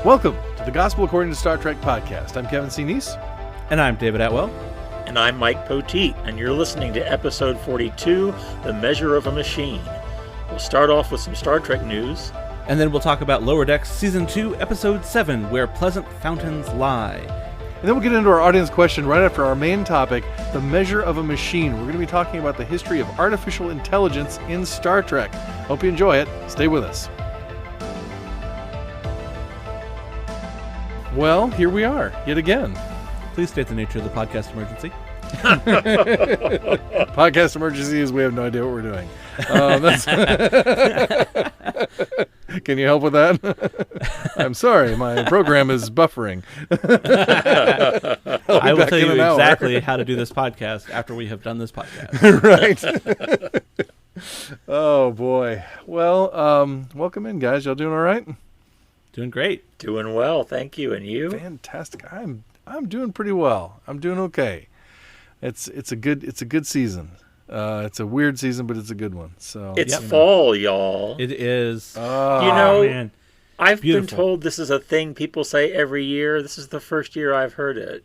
Welcome to the Gospel According to Star Trek podcast. I'm Kevin C. Neese. And I'm David Atwell. And I'm Mike Poteet, and you're listening to episode 42, The Measure of a Machine. We'll start off with some Star Trek news. And then we'll talk about Lower Decks Season 2, Episode 7, Where Pleasant Fountains Lie. And then we'll get into our audience question right after our main topic, The Measure of a Machine. We're going to be talking about the history of artificial intelligence in Star Trek. Hope you enjoy it. Stay with us. Well, here we are, yet again. Please state the nature of the podcast emergency. Podcast emergency is we have no idea what we're doing. Can you help with that? I'm sorry, my program is buffering. I will tell you exactly how to do this podcast after we have done this podcast. Right. Oh, boy. Well, welcome in, guys. Y'all doing all right? Doing great. Doing well, thank you. And you? Fantastic. I'm doing pretty well. I'm doing okay. It's a good season. It's a weird season, but it's a good one. So it's fall, y'all. It is. Man. I've Beautiful. been told this is a thing people say every year. This is the first year I've heard it.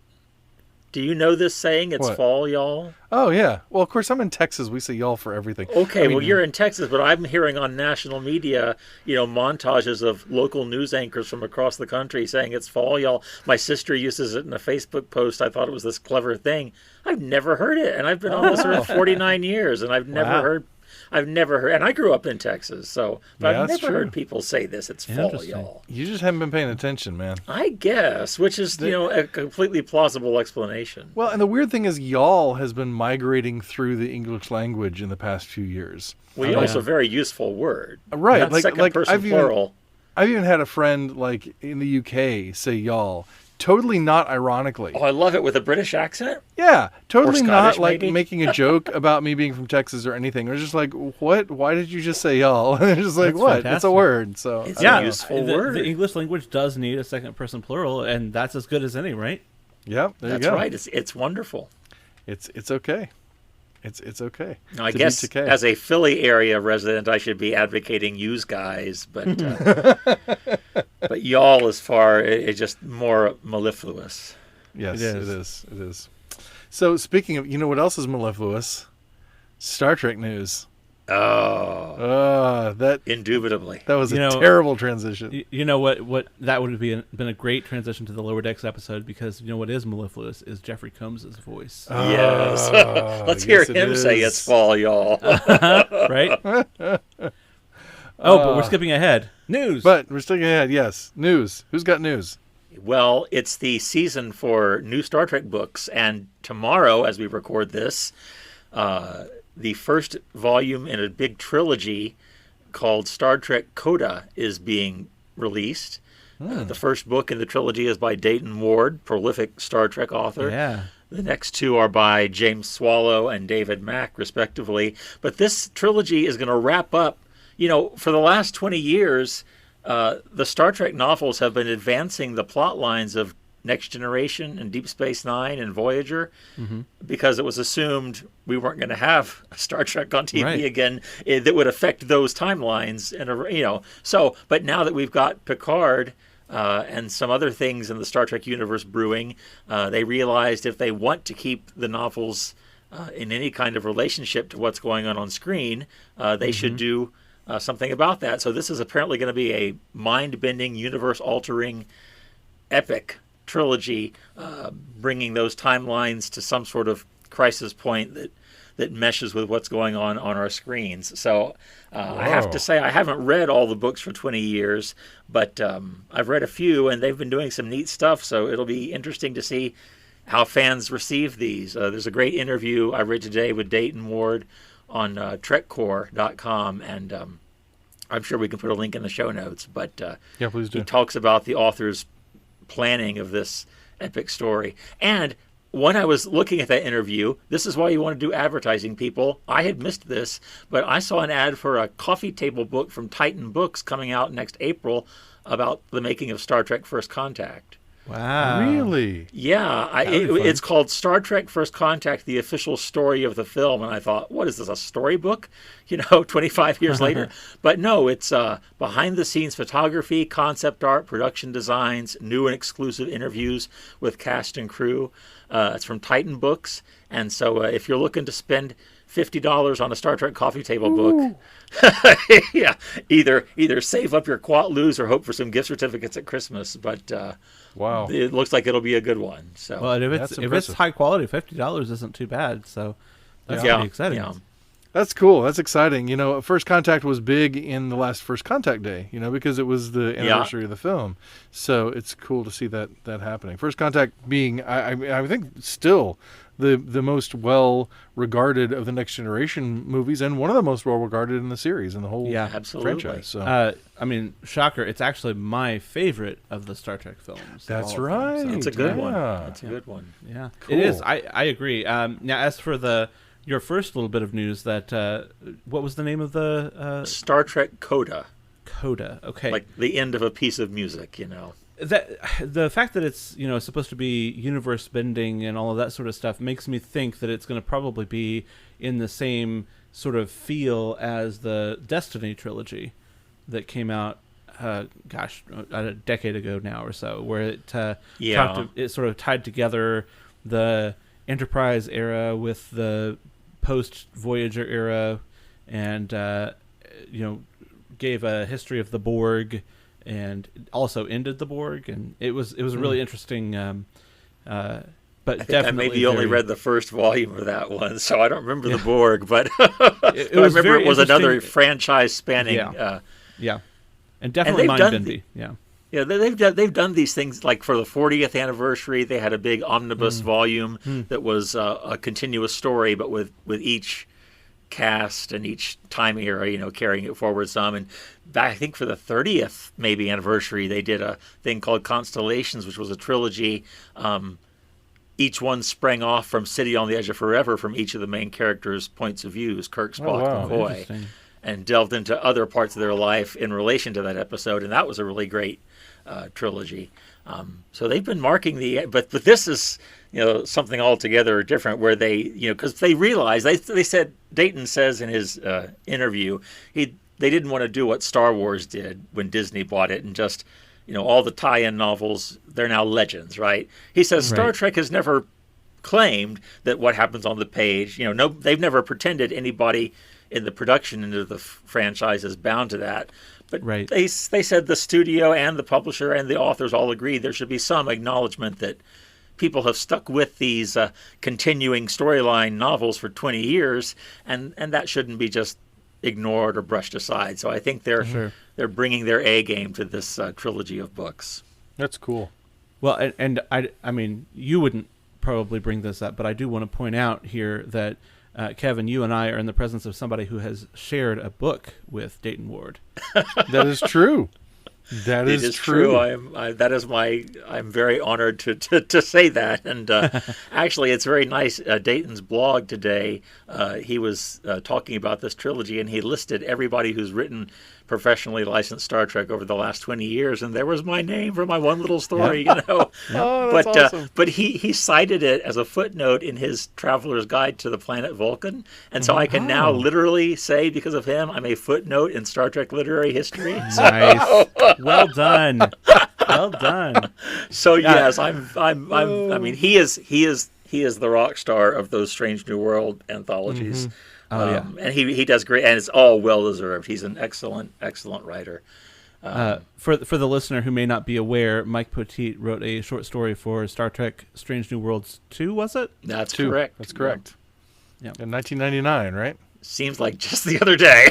Do you know this saying? It's fall, y'all. Oh yeah. Well, of course I'm in Texas. We say y'all for everything. Okay, well you're in Texas, but I'm hearing on national media, montages of local news anchors from across the country saying it's fall, y'all. My sister uses it in a Facebook post. I thought it was this clever thing. I've never heard it, and I've been on this earth 49 years, and I've never heard, and I grew up in Texas, but I've never heard people say this. It's fall, y'all. You just haven't been paying attention, man. I guess, which is, a completely plausible explanation. Well, and the weird thing is y'all has been migrating through the English language in the past few years. Well, y'all's a very useful word. Right. Not second person plural. I've even had a friend, in the UK say y'all. Totally not ironically. Oh, I love it with a British accent. Yeah, totally Scottish, not maybe? making a joke about me being from Texas or anything. It was just like, what? Why did you just say y'all? And it's just like, That's what? fantastic. It's a word. So it's a useful word. The English language does need a second person plural, and that's as good as any, right? Yep, there That's you go. right. It's wonderful. It's okay. It's okay. Now, I guess as a Philly area resident, I should be advocating yous guys, but but y'all it's just more mellifluous. Yes, it is. So speaking of, what else is mellifluous? Star Trek news. Oh, that indubitably. That was a terrible transition. You know what? That would have been a great transition to the Lower Decks episode, because what is mellifluous is Jeffrey Combs' voice. Yes. Let's hear him say it's fall, y'all. Right? But we're skipping ahead. News. But we're skipping ahead, yes. News. Who's got news? Well, it's the season for new Star Trek books, and tomorrow, as we record this, the first volume in a big trilogy called Star Trek Coda is being released. The first book in the trilogy is by Dayton Ward, prolific Star Trek author. Yeah. The next two are by James Swallow and David Mack, respectively. But this trilogy is going to wrap up. For the last 20 years, the Star Trek novels have been advancing the plot lines of Next Generation and Deep Space Nine and Voyager, because it was assumed we weren't going to have Star Trek on TV again that would affect those timelines. But now that we've got Picard and some other things in the Star Trek universe brewing, they realized if they want to keep the novels in any kind of relationship to what's going on screen, they should do something about that. So this is apparently going to be a mind-bending, universe-altering epic trilogy, bringing those timelines to some sort of crisis point that meshes with what's going on our screens. So I have to say I haven't read all the books for 20 years, but I've read a few, and they've been doing some neat stuff. So it'll be interesting to see how fans receive these. There's a great interview I read today with Dayton Ward on trekcore.com, and I'm sure we can put a link in the show notes. But please do. He talks about the author's planning of this epic story. And when I was looking at that interview, this is why you want to do advertising, people. I had missed this, but I saw an ad for a coffee table book from Titan Books coming out next April about the making of Star Trek First Contact. Wow. Really? Yeah, That'd be fun. it's called Star Trek First Contact, the official story of the film. And I thought, what is this, a storybook? 25 years later. But no, it's behind-the-scenes photography, concept art, production designs, new and exclusive interviews with cast and crew. It's from Titan Books. And so if you're looking to spend $50 on a Star Trek coffee table book, yeah, either save up your quatlus or hope for some gift certificates at Christmas. But Wow. it looks like it'll be a good one. So Well, and if That's it's impressive. high quality, $50 isn't too bad. So that's yeah, pretty exciting. yeah. That's cool. That's exciting. First Contact was big in the last First Contact Day, because it was the anniversary of the film. So it's cool to see that happening. First Contact being, I think, still the most well-regarded of the Next Generation movies and one of the most well-regarded in the series, in the whole Yeah, absolutely. franchise. So Shocker, it's actually my favorite of the Star Trek films. That's all of them, right. so- It's a good one. Yeah. It's a good one. Yeah, Cool. it is. I agree. Now, as for your first little bit of news, that what was the name of the Star Trek Coda, Coda? Okay, like the end of a piece of music, that the fact that it's supposed to be universe bending and all of that sort of stuff makes me think that it's going to probably be in the same sort of feel as the Destiny trilogy that came out a decade ago now or so, where it it sort of tied together the Enterprise era with the post Voyager era, and gave a history of the Borg, and also ended the Borg, and it was a really interesting. But I think definitely I maybe only read the first volume of that one, so I don't remember the Borg, but It I was remember very it was another interesting. franchise spanning. Yeah, and definitely they've mind done bendy. Yeah. Yeah, they've done these things, like for the 40th anniversary, they had a big omnibus volume that was a continuous story, but with each cast and each time era, carrying it forward some. And back, I think for the 30th maybe anniversary, they did a thing called Constellations, which was a trilogy. Each one sprang off from City on the Edge of Forever from each of the main characters' points of views, Kirk, Spock, wow. and McCoy, Interesting. and delved into other parts of their life in relation to that episode. And that was a really great trilogy. So they've been marking but this is something altogether different, where they because they realized, they said, Dayton says in his interview, they didn't want to do what Star Wars did when Disney bought it and just all the tie-in novels, they're now legends, right? He says Star Right. Trek has never claimed that what happens on the page, they've never pretended anybody in the production end of the franchise is bound to that. But Right. they said the studio and the publisher and the authors all agreed there should be some acknowledgement that people have stuck with these continuing storyline novels for 20 years, and that shouldn't be just ignored or brushed aside. So I think they're bringing their A game to this trilogy of books. That's cool. Well, and I mean, you wouldn't probably bring this up, but I do want to point out here that Kevin, you and I are in the presence of somebody who has shared a book with Dayton Ward. That is true. That It is true. I'm very honored to say that. And actually, it's very nice. Dayton's blog today, he was talking about this trilogy, and he listed everybody who's written professionally licensed Star Trek over the last 20 years, and there was my name for my one little story, Oh, that's awesome. But he cited it as a footnote in his Traveler's Guide to the Planet Vulcan, and so I can now literally say, because of him, I'm a footnote in Star Trek literary history. Nice. Well done. Well done. So yes, I mean, he is the rock star of those Strange New World anthologies. Oh, yeah. And he does great, and it's all well deserved. He's an excellent writer. For the listener who may not be aware, Mike Poteet wrote a short story for Star Trek Strange New Worlds 2, was it? That's Two. correct. That's correct. Yeah. In 1999, right? Seems like just the other day.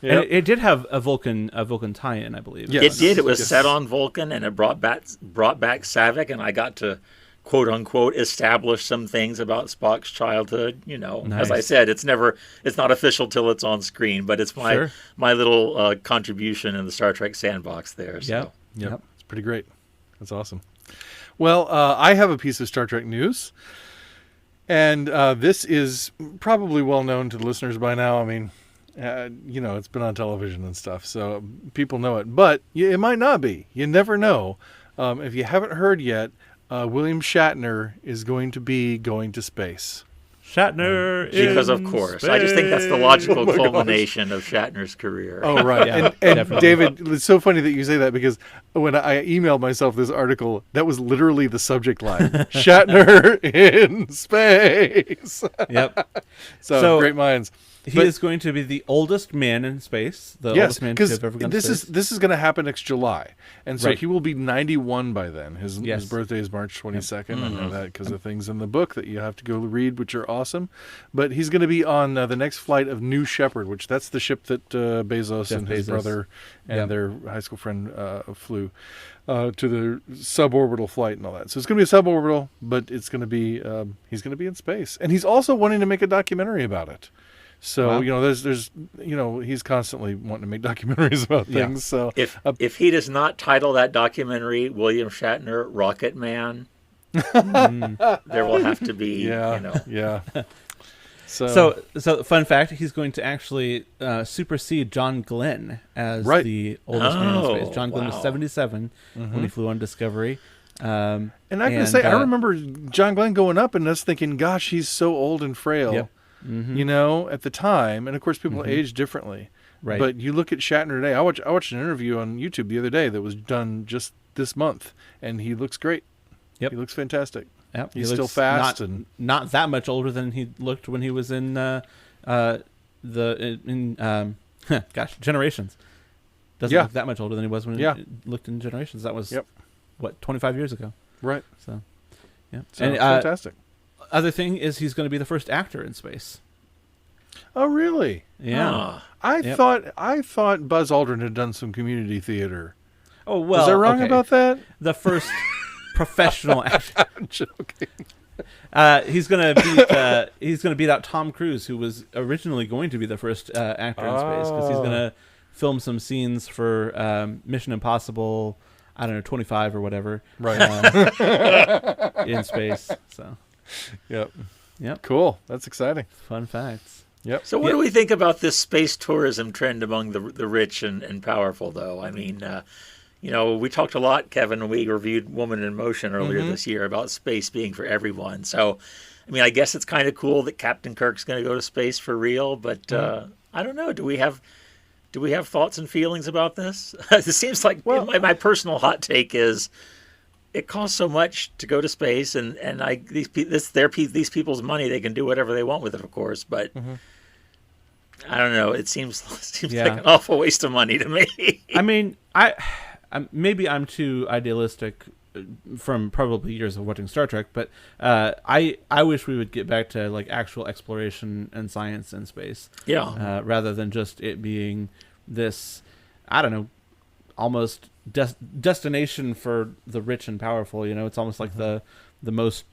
And it did have a Vulcan tie-in, I believe. Yes. It did. It was Yes. set on Vulcan, and it brought back Savick, and I got to, quote unquote, establish some things about Spock's childhood. As I Nice. said, it's not official till it's on screen, but it's Sure. my little contribution in the Star Trek sandbox there. So. Yep. It's pretty great. That's awesome. Well, I have a piece of Star Trek news, and this is probably well known to the listeners by now. I mean, It's been on television and stuff, so people know it. But it might not be. You never know. If you haven't heard yet, William Shatner is going to be going to space. Shatner because of course. space. I just think that's the logical culmination of Shatner's career. Oh, right. Yeah, and David, it's so funny that you say that, because when I emailed myself this article, that was literally the subject line. Shatner in space. Yep. So great minds. He is going to be the oldest man in space. The oldest man to have ever gone to space. This is going to happen next July, and so Right. he will be 91 by then. His Yes. birthday is March 22nd. I know that because of things in the book that you have to go read, which are awesome. But he's going to be on the next flight of New Shepard, which that's the ship that Bezos Jeff and his Bezos. brother and their high school friend flew to the suborbital flight and all that. So it's going to be a suborbital, but it's going to be he's going to be in space, and he's also wanting to make a documentary about it. So Wow. there's he's constantly wanting to make documentaries about things. So If he does not title that documentary William Shatner Rocket Man, there will have to be yeah. So fun fact, he's going to actually supersede John Glenn as the oldest man in space. John Glenn was 77 when he flew on Discovery. And I can say, I remember John Glenn going up and us thinking, gosh, he's so old and frail. Yep. At the time. And of course, people age differently. Right. But you look at Shatner today. I watched an interview on YouTube the other day that was done just this month, and he looks great. Yep. He looks fantastic. Yep. He's still fast not that much older than he looked when he was in Generations. Doesn't look that much older than he was when he looked in Generations. That was 25 years ago. Right. So, yeah. So And fantastic. other thing is he's going to be the first actor in space. Oh, really? Yeah. I thought Buzz Aldrin had done some community theater. Oh, well. Was I wrong about that? The first professional actor. I'm joking. He's gonna beat out Tom Cruise, who was originally going to be the first actor in space, because he's gonna film some scenes for Mission Impossible, 25 or whatever, right? In space. So, yep. Cool. That's exciting. Fun facts. Yep. So what do we think about this space tourism trend among the rich and powerful, though? I mean, we talked a lot, Kevin, when we reviewed Woman in Motion earlier this year about space being for everyone. So, I mean, I guess it's kind of cool that Captain Kirk's going to go to space for real, but I don't know. Do we have thoughts and feelings about this? It seems like my personal hot take is it costs so much to go to space, and these people's money. They can do whatever they want with it, of course, but I don't know. It seems like an awful waste of money to me. I mean, maybe I'm too idealistic from probably years of watching Star Trek, but I wish we would get back to like actual exploration and science in space. Yeah. Rather than just it being this, almost destination for the rich and powerful. It's almost like the most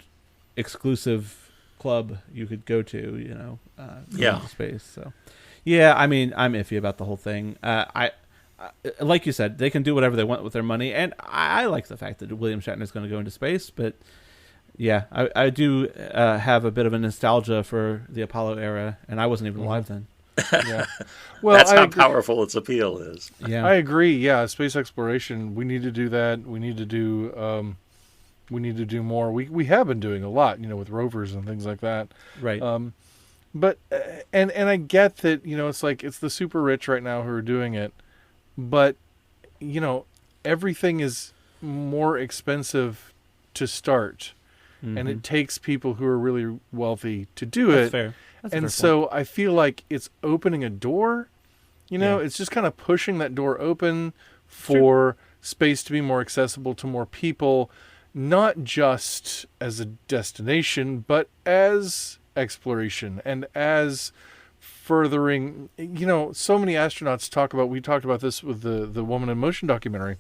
exclusive club you could go to. In space. So, I mean, I'm iffy about the whole thing. I like you said, they can do whatever they want with their money, and I like the fact that William Shatner is going to go into space. But I do have a bit of a nostalgia for the Apollo era, and I wasn't even alive then. Well, that's how powerful its appeal is. I agree. Yeah, space exploration. We need to do that. We need to do more. We have been doing a lot, with rovers and things like that. Right. But and I get that, it's like it's the super rich right now who are doing it, but everything is more expensive to start, and it takes people who are really wealthy to do That's it. fair. That's and a fair so point. I feel like it's opening a door. It's just kind of pushing that door open for space to be more accessible to more people, not just as a destination, but as exploration and as furthering. So many astronauts talk about, we talked about this with the Woman in Motion documentary,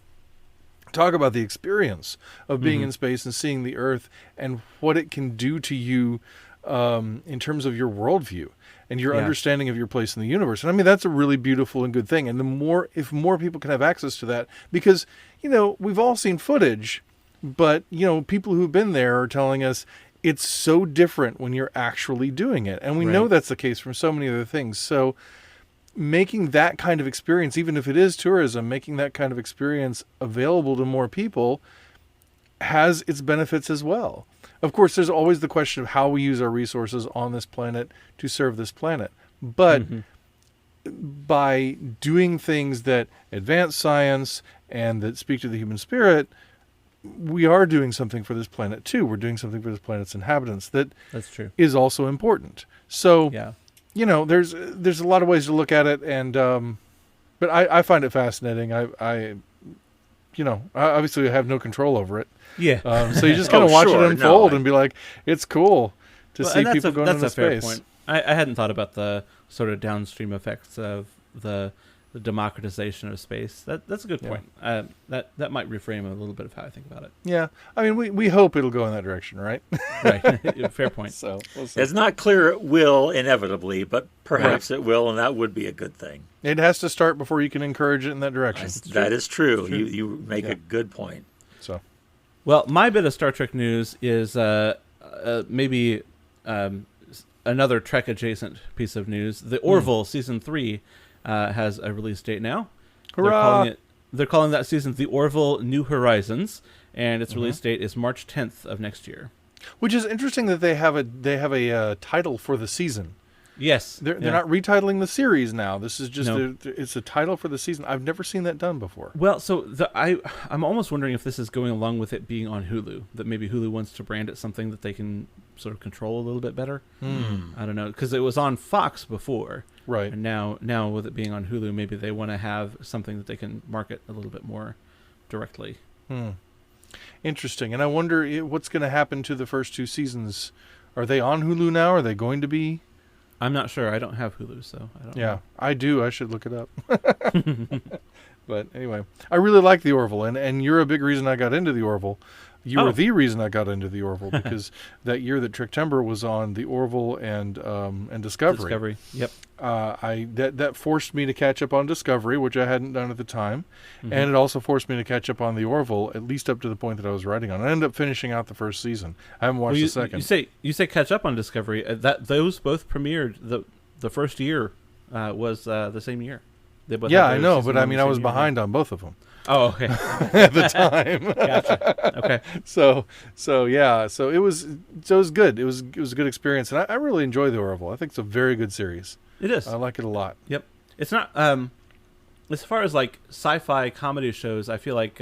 talk about the experience of being in space and seeing the Earth and what it can do to you in terms of your worldview and your understanding of your place in the universe. And I mean, that's a really beautiful and good thing. And if more people can have access to that, because, we've all seen footage, but, people who've been there are telling us it's so different when you're actually doing it. And we know that's the case from so many other things. So, making that kind of experience, even if it is tourism, making that kind of experience available to more people has its benefits as well. Of course, there's always the question of how we use our resources on this planet to serve this planet. But by doing things that advance science and that speak to the human spirit, we are doing something for this planet too. We're doing something for this planet's inhabitants that's true. Is also important. So, Yeah. There's a lot of ways to look at it, and but I find it fascinating. I obviously have no control over it. Yeah. So you just kind of watch sure. it unfold and be like, it's cool to see people going into space. Fair point. I hadn't thought about the sort of downstream effects of the democratization of space. That's a good point. That might reframe a little bit of how I think about it. Yeah. I mean, we hope it'll go in that direction, right? Right. Fair point. So we'll see. It's not clear it will inevitably, but perhaps it will, and that would be a good thing. It has to start before you can encourage it in that direction. That is true. You make a good point. So, well, my bit of Star Trek news is maybe another Trek adjacent piece of news. The Orville season 3 has a release date now. Hurrah! They're calling that season the Orville New Horizons, and its release date is March 10th of next year. Which is interesting that they have a title for the season. Yes, They're not retitling the series now. This is just No. it's a title for the season. I've never seen that done before. Well, so I'm almost wondering if this is going along with it being on Hulu. That maybe Hulu wants to brand it something that they can sort of control a little bit better. I don't know, because it was on Fox before, Right. and now with it being on Hulu, maybe they want to have something that they can market a little bit more directly. Interesting. And I wonder what's going to happen to the first 2 seasons. Are they on Hulu now? Are they going to be? I'm not sure. I don't have Hulu, so I don't know. Yeah, I do. I should look it up. But anyway, I really like the Orville, and you're a big reason I got into the Orville. You were the reason I got into the Orville, because that year that Tricktember was on, the Orville and Discovery. Yep. That forced me to catch up on Discovery, which I hadn't done at the time, and it also forced me to catch up on the Orville, at least up to the point that I was writing on. I ended up finishing out the first season. I haven't watched the second. You say catch up on Discovery. Those both premiered the first year was the same year. They both I know, but I mean, I was behind on both of them. Oh, okay. At the time. Gotcha. Okay. So it was good. It was a good experience, and I really enjoy the Orville. I think it's a very good series. It is. I like it a lot. Yep. It's not as far as like sci-fi comedy shows, I feel like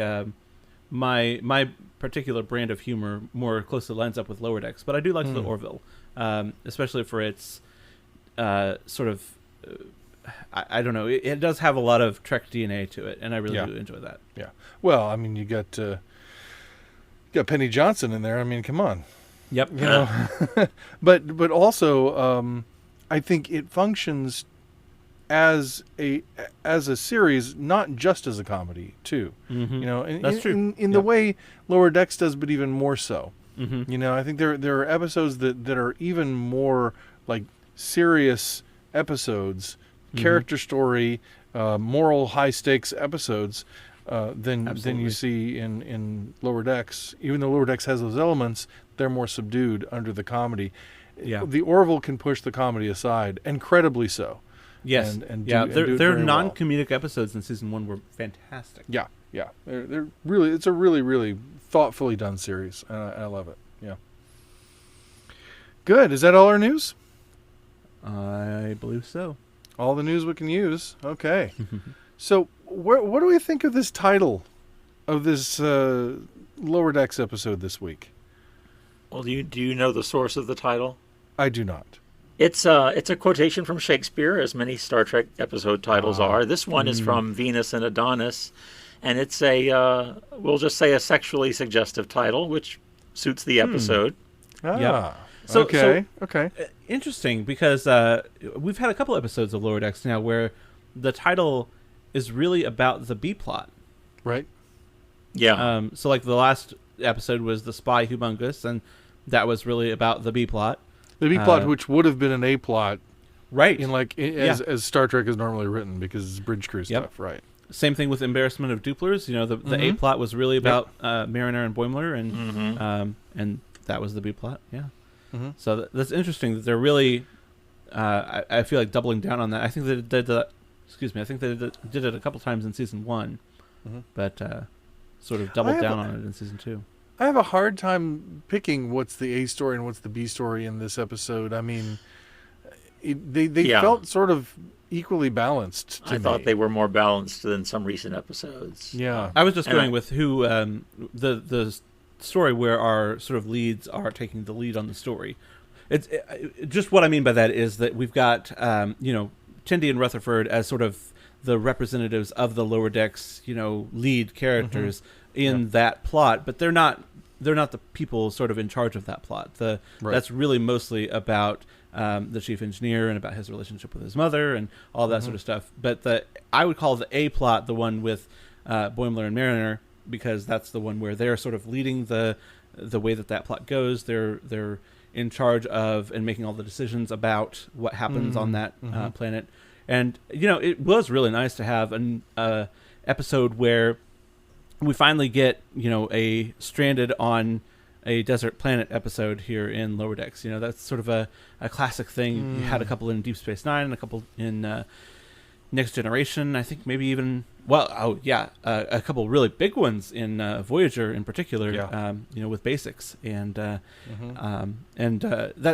my particular brand of humor more closely lines up with Lower Decks, but I do like the Orville, especially for its sort of I don't know. It does have a lot of Trek DNA to it, and I really do enjoy that. Yeah. Well, I mean, you got Penny Johnson in there. I mean, come on. Yep. You know, but also, I think it functions as a series, not just as a comedy, too. You know, That's true. In the way Lower Decks does, but even more so. You know, I think there are episodes that are even more like serious episodes. Character story, moral high stakes episodes than you see in Lower Decks. Even though Lower Decks has those elements, they're more subdued under the comedy. Yeah. The Orville can push the comedy aside, incredibly so. Yes. Their non-comedic episodes in season 1 were fantastic. Yeah. They're really. It's a really, really thoughtfully done series. I love it. Yeah. Good. Is that all our news? I believe so. All the news we can use. Okay. So, what do we think of this title of this Lower Decks episode this week? Well, do you know the source of the title? I do not. It's a quotation from Shakespeare, as many Star Trek episode titles are. This one is from Venus and Adonis, and it's we'll just say a sexually suggestive title, which suits the episode. Yeah. Okay. Interesting, because we've had a couple episodes of Lower Decks now where the title is really about the B plot. Right. Yeah. So like the last episode was the Spy Humongous, and that was really about the B plot. The B plot, which would have been an A plot, right? As Star Trek is normally written, because it's bridge crew stuff, right? Same thing with Embarrassment of Duplers. You know, the A plot was really about Mariner and Boimler, and that was the B plot. Yeah. So that's interesting that they're really, I feel like doubling down on that. I think they did excuse me, I think they did it a couple times in season 1, but sort of I doubled have down a- on it in season 2. I have a hard time picking what's the A story and what's the B story in this episode. I mean, they Yeah. felt sort of equally balanced to I me. thought they were more balanced than some recent episodes. Yeah. I was just And going with who the story where our sort of leads are taking the lead on the story. It's just what I mean by that is that we've got Tindy and Rutherford as sort of the representatives of the Lower Decks, lead characters in that plot, but they're not the people sort of in charge of that plot. That's really mostly about the chief engineer and about his relationship with his mother and all that sort of stuff. But I would call the A plot the one with Boimler and Mariner, because that's the one where they're sort of leading the way that plot goes. They're in charge of and making all the decisions about what happens on that planet. And it was really nice to have an episode where we finally get a stranded on a desert planet episode here in Lower Decks. That's sort of a classic thing. You had a couple in Deep Space Nine and a couple in Next Generation. I think maybe even a couple really big ones in Voyager in particular. With basics and that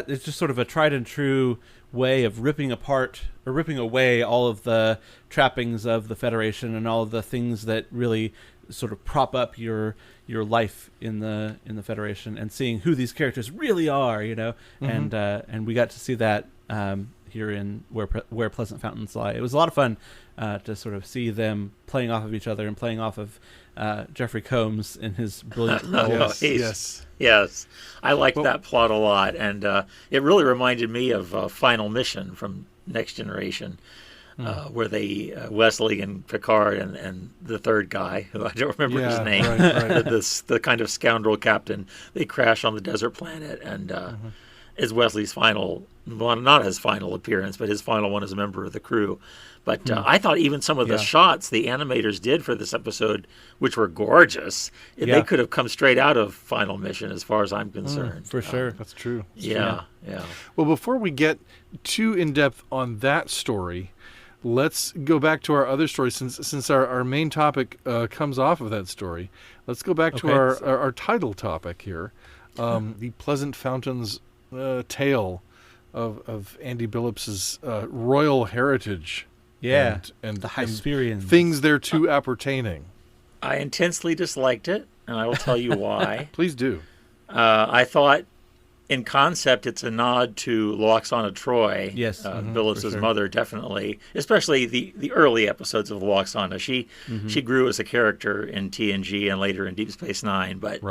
it's just sort of a tried and true way of ripping away all of the trappings of the Federation and all of the things that really sort of prop up your life in the Federation, and seeing who these characters really are, and we got to see that here in where Pleasant Fountains Lie. It was a lot of fun to sort of see them playing off of each other and playing off of Jeffrey Combs in his brilliant role. Yes. I liked that plot a lot, and it really reminded me of Final Mission from Next Generation, where they Wesley and Picard and the third guy, who I don't remember his name, right. the kind of scoundrel captain, they crash on the desert planet, and is Wesley's final, well, not his final appearance, but his final one as a member of the crew. But I thought even some of the shots the animators did for this episode, which were gorgeous, they could have come straight out of Final Mission, as far as I'm concerned. For sure. That's true. Yeah. Well, before we get too in-depth on that story, let's go back to our other story, since our main topic comes off of that story. Let's go back to our title topic here, the Pleasant Fountains tale of Andy Billups's royal heritage. Yeah, and the Hysperians. Things thereto appertaining. I intensely disliked it, and I will tell you why. Please do. I thought, in concept, it's a nod to Loxana Troy. Yes, Billups' mother, definitely. Especially the early episodes of Loxana. She grew as a character in TNG and later in Deep Space Nine. But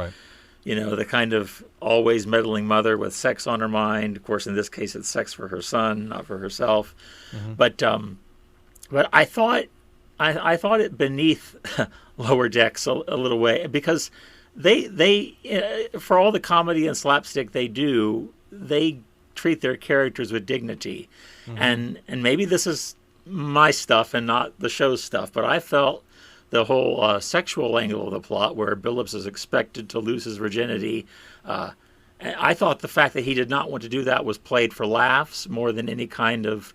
the kind of always meddling mother with sex on her mind. Of course, in this case, it's sex for her son, not for herself. But I thought it beneath Lower Decks a little way, because they for all the comedy and slapstick they do, they treat their characters with dignity, and maybe this is my stuff and not the show's stuff, but I felt the whole sexual angle of the plot, where Billups is expected to lose his virginity. I thought the fact that he did not want to do that was played for laughs more than any kind of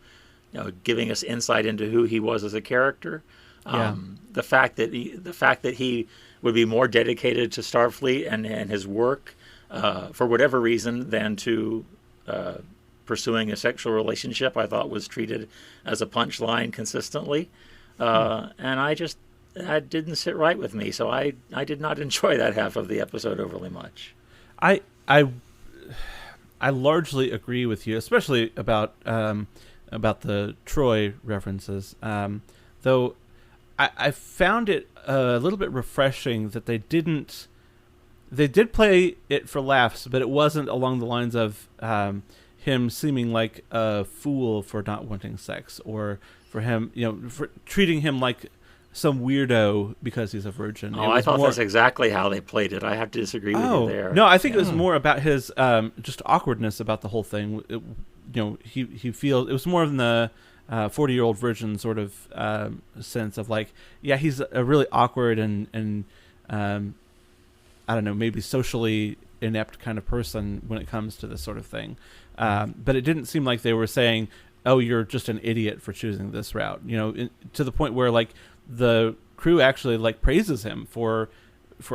giving us insight into who he was as a character. The fact that he would be more dedicated to Starfleet and his work for whatever reason than to pursuing a sexual relationship, I thought was treated as a punchline consistently. And that didn't sit right with me, so I did not enjoy that half of the episode overly much. I largely agree with you, especially about the Troy references. Though I found it a little bit refreshing that they did play it for laughs, but it wasn't along the lines of him seeming like a fool for not wanting sex, or for him, for treating him like some weirdo because he's a virgin. I thought that's exactly how they played it. I have to disagree with you there. No, I think it was more about his just awkwardness about the whole thing. He feels it was more in the 40-year-old virgin sort of sense of like, he's a really awkward and I don't know, maybe socially inept kind of person when it comes to this sort of thing. But it didn't seem like they were saying, oh, you're just an idiot for choosing this route. To the point where like the crew actually like praises him for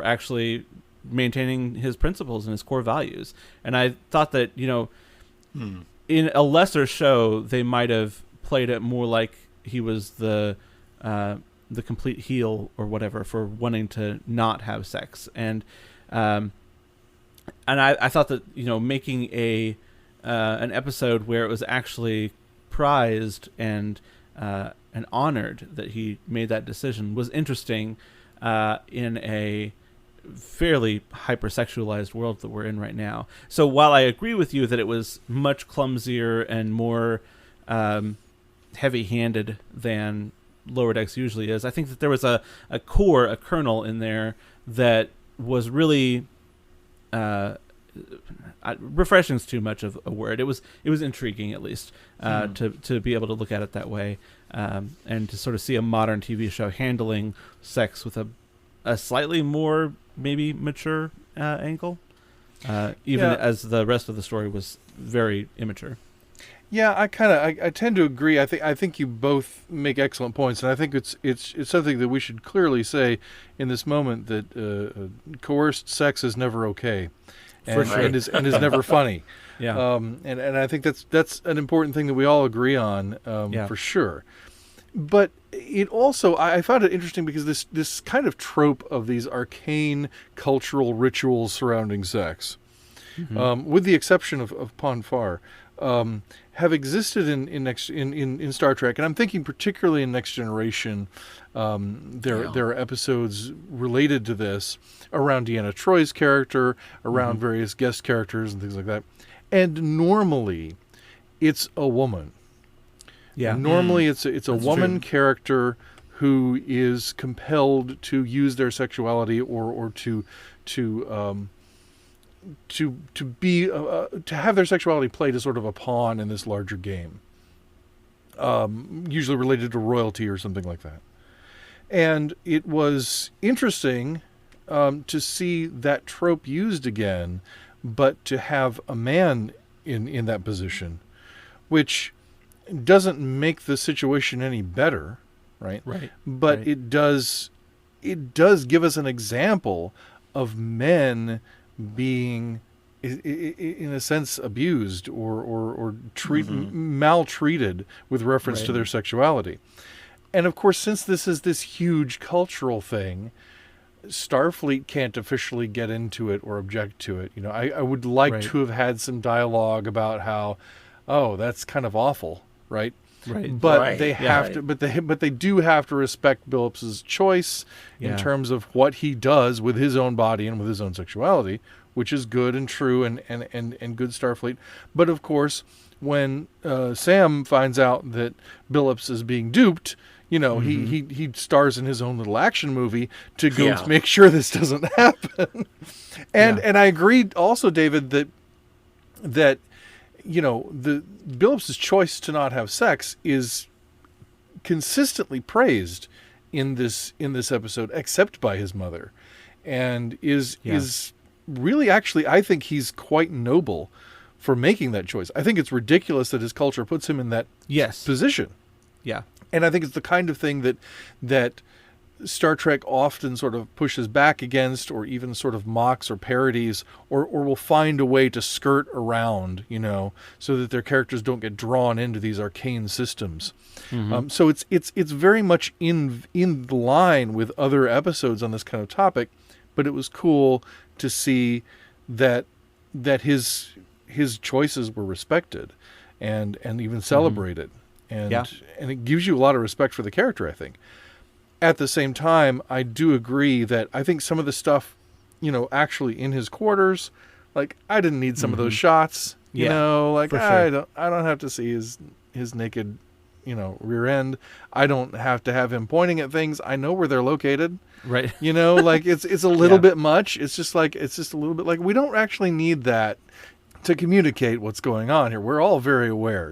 actually maintaining his principles and his core values. And I thought that in a lesser show they might have played it more like he was the complete heel or whatever for wanting to not have sex. And I thought that making an episode where it was actually prized and honored that he made that decision was interesting in a fairly hypersexualized world that we're in right now. So while I agree with you that it was much clumsier and more heavy-handed than Lower Decks usually is, I think that there was a kernel in there that was really refreshing is too much of a word. It was intriguing, at least, to be able to look at it that way, and to sort of see a modern TV show handling sex with a slightly more maybe mature angle, even as the rest of the story was very immature. Yeah, I tend to agree. I think you both make excellent points, and I think it's something that we should clearly say in this moment that coerced sex is never okay, and, For sure. and is never funny. Yeah. And I think that's an important thing that we all agree on, for sure. But it also, I found it interesting because this kind of trope of these arcane cultural rituals surrounding sex, with the exception of Pon farr, have existed in Star Trek, and I'm thinking particularly in Next Generation. There are episodes related to this around Deanna Troy's character, around various guest characters and things like that. And normally, it's a woman. Yeah. Normally, it's a woman true. character who is compelled to use their sexuality or to be to have their sexuality played as sort of a pawn in this larger game, usually related to royalty or something like that. And it was interesting to see that trope used again, but to have a man in that position, which doesn't make the situation any better, right? Right. But right. it does give us an example of men being, in a sense, abused or maltreated with reference to their sexuality. And of course, since this is this huge cultural thing, Starfleet can't officially get into it or object to it. I would like to have had some dialogue about how, that's kind of awful, right? Right. But they have to, but they do have to respect Billups's choice in terms of what he does with his own body and with his own sexuality, which is good and true and good Starfleet. But of course, when Sam finds out that Billups is being duped, he stars in his own little action movie to go make sure this doesn't happen. And I agree also, David, that the Billups's choice to not have sex is consistently praised in this episode, except by his mother, and is really, actually, I think he's quite noble for making that choice. I think it's ridiculous that his culture puts him in that position. Yeah. And I think it's the kind of thing that Star Trek often sort of pushes back against, or even sort of mocks or parodies, or will find a way to skirt around, so that their characters don't get drawn into these arcane systems. So it's very much in line with other episodes on this kind of topic, but it was cool to see that his choices were respected and even celebrated. And it gives you a lot of respect for the character, I think. At the same time, I do agree that I think some of the stuff, actually in his quarters, like, I didn't need some of those shots, I don't have to see his naked, rear end. I don't have to have him pointing at things. I know where they're located. Right. It's a little bit much. It's just a little bit like, we don't actually need that to communicate what's going on here. We're all very aware,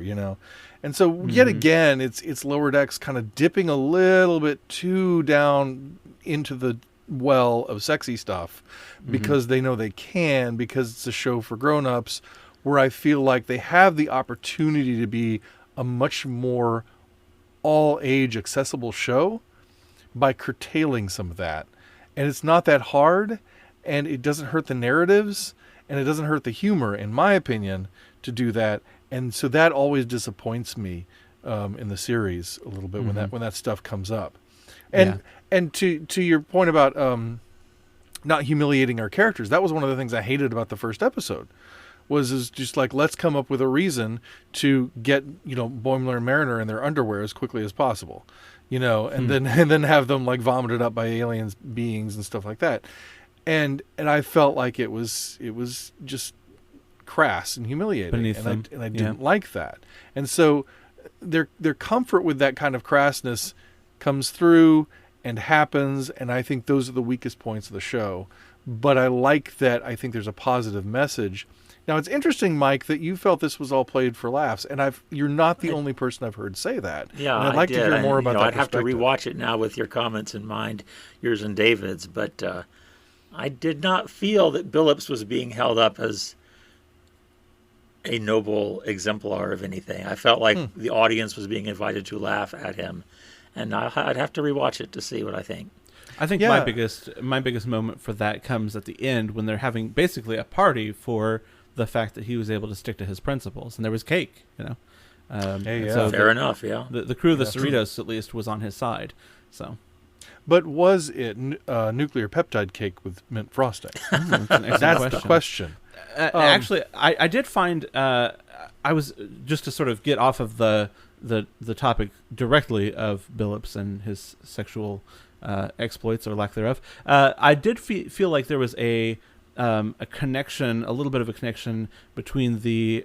And so yet again, it's Lower Decks kind of dipping a little bit too down into the well of sexy stuff because they know they can, because it's a show for grown-ups, where I feel like they have the opportunity to be a much more all-age accessible show by curtailing some of that. And it's not that hard, and it doesn't hurt the narratives, and it doesn't hurt the humor, in my opinion, to do that. And so that always disappoints me in the series a little bit when that stuff comes up. And to your point about not humiliating our characters, that was one of the things I hated about the first episode. Is just like, let's come up with a reason to get, you know, Boimler and Mariner in their underwear as quickly as possible, you know, and then have them like vomited up by alien beings and stuff like that. And I felt like it was just crass and humiliating, and I didn't like that. And so their comfort with that kind of crassness comes through and happens, and I think those are the weakest points of the show. But I like that. I think there's a positive message. Now, it's interesting, Mike, that you felt this was all played for laughs, and you're not the only person I've heard say that. Yeah, and I'd like to hear more about that. I'd have to rewatch it now with your comments in mind, yours and David's, but I did not feel that Billups was being held up as a noble exemplar of anything. I felt like the audience was being invited to laugh at him, and I'd have to rewatch it to see what I think. I think my biggest moment for that comes at the end when they're having basically a party for the fact that he was able to stick to his principles, and there was cake, you know. So fair enough. Yeah, the crew of the Cerritos at least was on his side. So, but was it nuclear peptide cake with mint frosting? That's the question. Actually, I did find I was just to sort of get off of the topic directly of Billups and his sexual exploits or lack thereof. I did feel like there was a connection, a little bit of a connection between the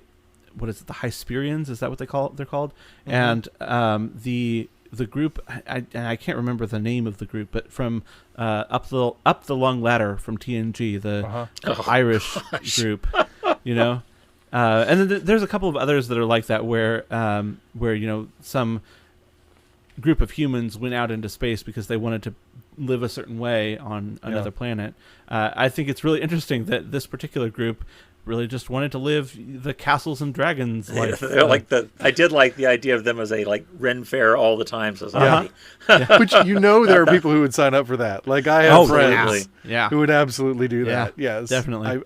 Hysperians, is that what they're called? And the group, I can't remember the name of the group, but from up the long ladder from TNG, the Irish group, you know. And then there's a couple of others that are like that, where you know, some group of humans went out into space because they wanted to live a certain way on another planet. I think it's really interesting that this particular group really just wanted to live the castles and dragons life. I did like the idea of them as a like Ren Fair all the time society. Which, you know, there are people who would sign up for that. Like, I have friends who would absolutely do that. Yes, definitely.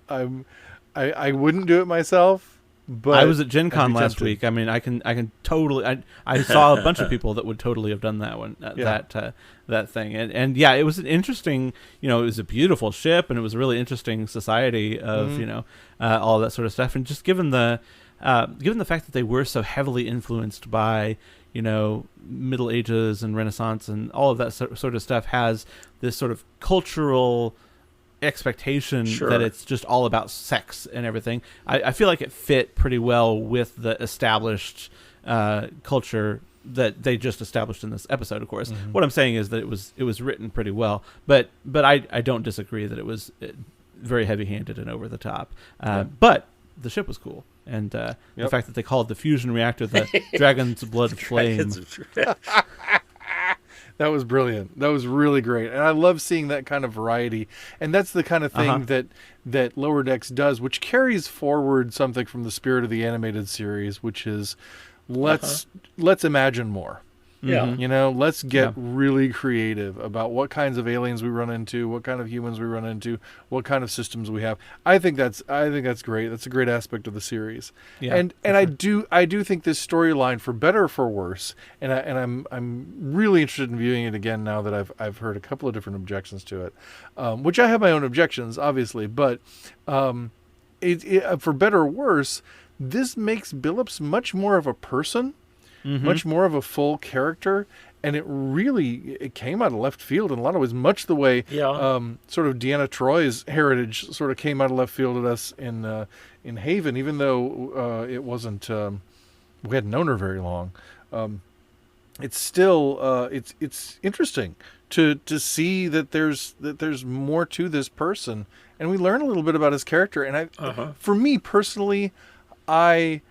I wouldn't do it myself. But I was at Gen Con last week. I mean, I can totally. I saw a bunch of people that would totally have done that one. That thing, and yeah, it was an interesting. You know, it was a beautiful ship, and it was a really interesting society of you know all that sort of stuff. And just given the fact that they were so heavily influenced by, you know, Middle Ages and Renaissance and all of that sort of stuff, has this sort of cultural expectation that it's just all about sex and everything. I feel like it fit pretty well with the established culture that they just established in this episode. Of course, what I'm saying is that it was written pretty well, but I don't disagree that it was very heavy-handed and over the top. But the ship was cool, and the fact that they called the fusion reactor the Dragon's Blood Flame. That was brilliant. That was really great. And I love seeing that kind of variety. And that's the kind of thing that Lower Decks does, which carries forward something from the spirit of the animated series, which is let's imagine more. Yeah. You know, let's get really creative about what kinds of aliens we run into, what kind of humans we run into, what kind of systems we have. I think that's great. That's a great aspect of the series. Yeah, and I do think this storyline, for better or for worse, and I'm really interested in viewing it again now that I've heard a couple of different objections to it, which I have my own objections, obviously, but for better or worse, this makes Billups much more of a person. Much more of a full character, and it came out of left field in a lot of ways, much the way sort of Deanna Troy's heritage sort of came out of left field at us in Haven, even though it wasn't we hadn't known her very long. It's still it's interesting to see that there's more to this person, and we learn a little bit about his character. And for me personally, I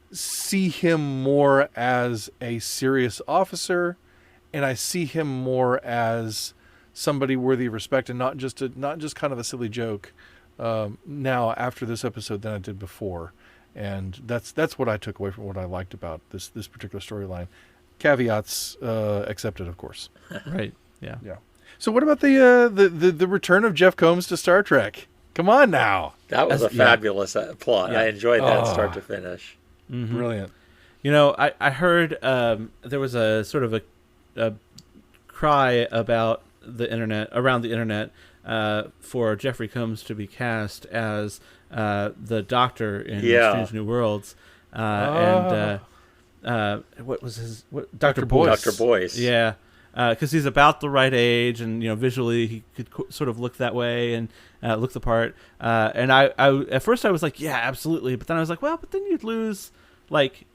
see him more as a serious officer, and I see him more as somebody worthy of respect, and not just kind of a silly joke now after this episode than I did before. And that's what I took away from what I liked about this particular storyline. Caveats accepted, of course. Right. Yeah. Yeah. So what about the return of Jeff Combs to Star Trek? Come on now. That was a fabulous plot. Yeah. I enjoyed that start to finish. Mm-hmm. Brilliant. You know, I heard there was a sort of a cry about around the internet for Jeffrey Combs to be cast as the Doctor in Strange New Worlds, and what was his Dr. Boyce. Dr. Boyce. Yeah, because he's about the right age, and visually he could sort of look that way and look the part. And I at first I was like, yeah, absolutely, but then I was like, well, but then you'd lose like.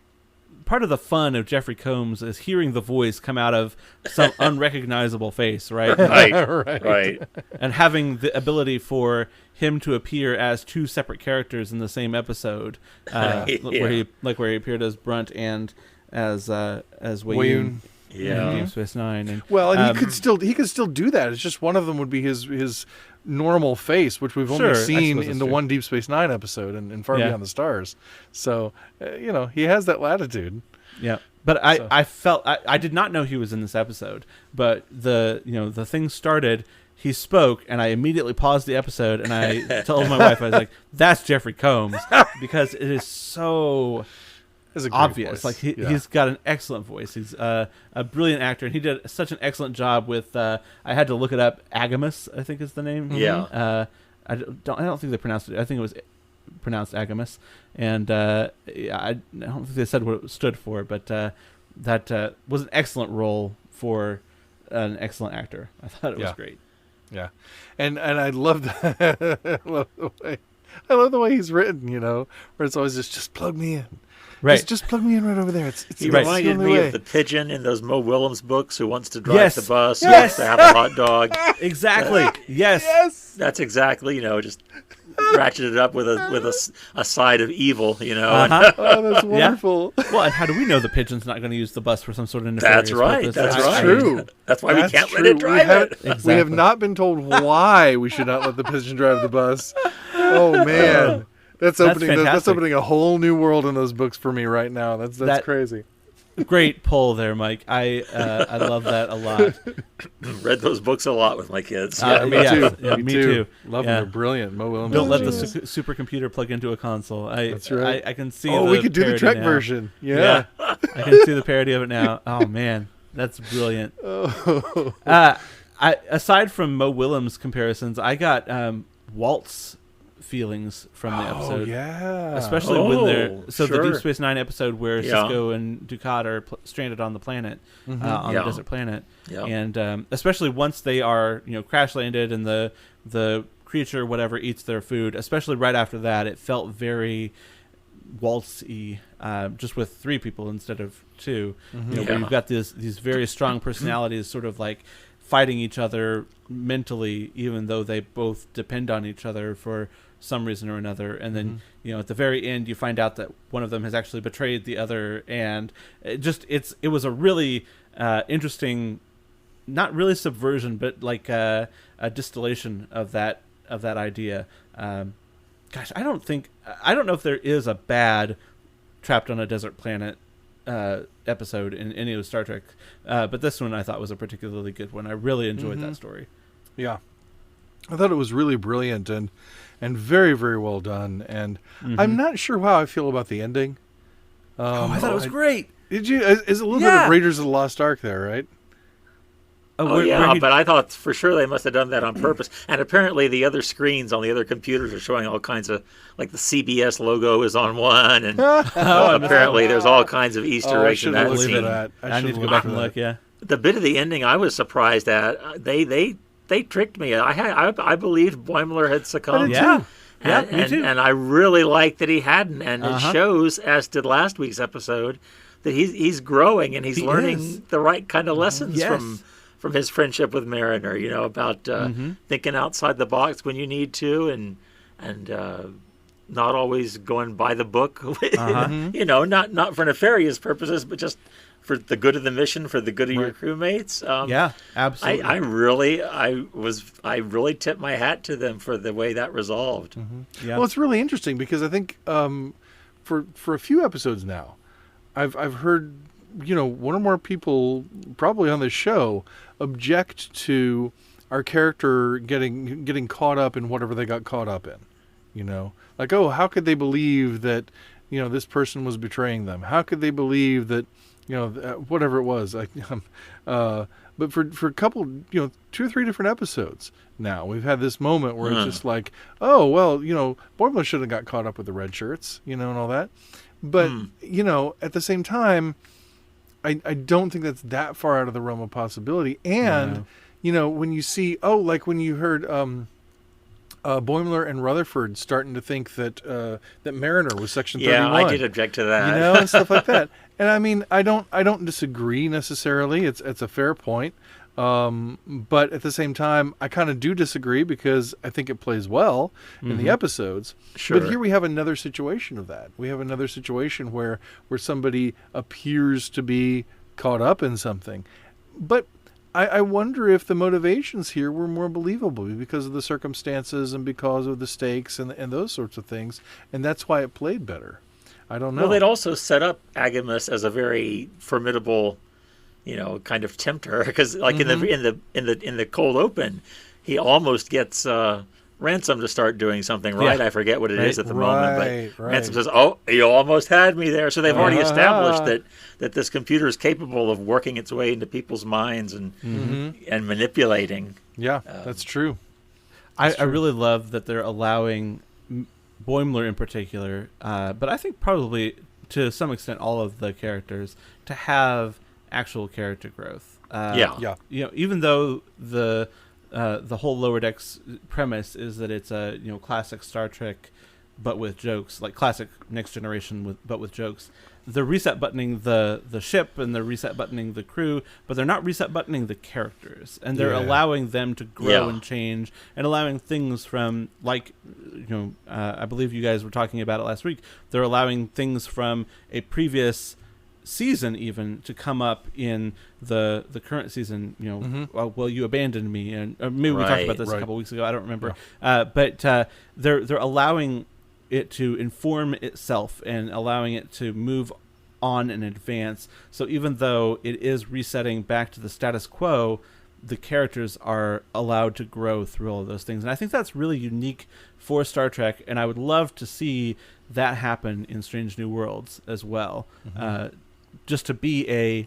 Part of the fun of Jeffrey Combs is hearing the voice come out of some unrecognizable face, right? Right. And having the ability for him to appear as two separate characters in the same episode, where he appeared as Brunt and as Wayun. Yeah. Deep Space Nine. And, he could still do that. It's just one of them would be his normal face, which we've only seen in the one Deep Space Nine episode and Far Beyond the Stars. So, he has that latitude. Yeah. But I felt I did not know he was in this episode, but the thing started. He spoke, and I immediately paused the episode, and I told my wife, I was like, "That's Jeffrey Combs," because it is so obvious. Voice. Like he's got an excellent voice. He's a brilliant actor, and he did such an excellent job with. I had to look it up. ARGIMUS, I think is the name. Yeah. I don't think they pronounced it. I think it was pronounced ARGIMUS, and I don't think they said what it stood for, but that was an excellent role for an excellent actor. I thought it was great. Yeah, and I love that. I love the way he's written. Where it's always just plug me in. Right. Just plug me in right over there. He reminded me of the pigeon in those Mo Willems books who wants to drive the bus, who yes. wants to have a hot dog. Exactly. Yes. That's exactly, just ratcheted up with a side of evil, Uh-huh. Oh, that's wonderful. Yeah. Well, and how do we know the pigeon's not going to use the bus for some sort of nefarious purpose? That's right. True. That's why we can't let it drive it. Exactly. We have not been told why we should not let the pigeon drive the bus. Oh, man. That's opening a whole new world in those books for me right now. That's crazy. Great pull there, Mike. I love that a lot. Read those books a lot with my kids. Me too. Yeah, me too. Love them. They're brilliant. Mo Willems. Don't let the supercomputer plug into a console. That's right. I can see. We could do the Trek now. version. Yeah. I can see the parody of it now. Oh man, that's brilliant. Aside from Mo Willems comparisons, I got Walt's feelings from the episode. Yeah. Especially when they're the Deep Space Nine episode where Cisco and Dukat are stranded on the planet, on the desert planet, and especially once they are crash landed and the creature whatever eats their food. Especially right after that, it felt very Waltz-y, just with 3 people instead of 2. Where you've got these very strong personalities, sort of like fighting each other mentally, even though they both depend on each other for some reason or another. And then at the very end you find out that one of them has actually betrayed the other, and it was a really interesting, not really subversion, but like a distillation of that idea. Gosh, I don't know if there is a bad Trapped on a Desert Planet episode in any of Star Trek, but this one I thought was a particularly good one. I really enjoyed that story. Yeah, I thought it was really brilliant and very, very well done. And I'm not sure how I feel about the ending. I thought it was great. Did you? Is a little bit of Raiders of the Lost Ark there, right? But I thought for sure they must have done that on purpose. And apparently the other screens on the other computers are showing all kinds of, like the CBS logo is on one, and apparently there's all kinds of Easter eggs in that scene. I need to go back and look. Yeah, the bit of the ending I was surprised at. They tricked me. I believed Boimler had succumbed. Me too. And I really liked that he hadn't. And it shows, as did last week's episode, that he's growing and he's learning the right kind of lessons from his friendship with Mariner. About thinking outside the box when you need to, and not always going by the book. Not for nefarious purposes, but just for the good of the mission, for the good of your crewmates. Absolutely. I really tipped my hat to them for the way that resolved. Well, it's really interesting because I think for a few episodes now, I've heard, one or more people probably on this show object to our character getting caught up in whatever they got caught up in. Like, oh, how could they believe that this person was betraying them? How could they believe that whatever it was? But for a couple, 2 or 3 different episodes now, we've had this moment where it's just like, oh, well, Boimler shouldn't have got caught up with the red shirts, and all that. But, at the same time, I don't think that's that far out of the realm of possibility. And, when you see, like when you heard Boimler and Rutherford starting to think that Mariner was Section 31. Yeah, I did object to that. And stuff like that. And I mean, I don't disagree necessarily. It's a fair point. But at the same time, I kind of do disagree because I think it plays well in the episodes. Sure. But here we have another situation of that. We have another situation where somebody appears to be caught up in something. But I wonder if the motivations here were more believable because of the circumstances and because of the stakes and those sorts of things. And that's why it played better. I don't know. Well, they'd also set up ARGIMUS as a very formidable, kind of tempter, because like in the cold open, he almost gets Ransom to start doing something, right? I forget what it is at the moment, but Ransom says, "Oh, you almost had me there." So they've already established that this computer is capable of working its way into people's minds and manipulating. Yeah, that's true. I really love that they're allowing Boimler in particular, but I think probably to some extent all of the characters to have actual character growth. Even though the whole Lower Decks premise is that it's a classic Star Trek, but with jokes, like classic Next Generation but with jokes. They're reset buttoning the ship and they're reset buttoning the crew, but they're not reset buttoning the characters, and they're allowing them to grow and change, and allowing things from I believe you guys were talking about it last week. They're allowing things from a previous season even to come up in the current season. Well, you abandoned me, and maybe we talked about this a couple weeks ago. I don't remember. But they're allowing it to inform itself and allowing it to move on and advance. So even though it is resetting back to the status quo, the characters are allowed to grow through all of those things. And I think that's really unique for Star Trek, and I would love to see that happen in Strange New Worlds as well. Just to be a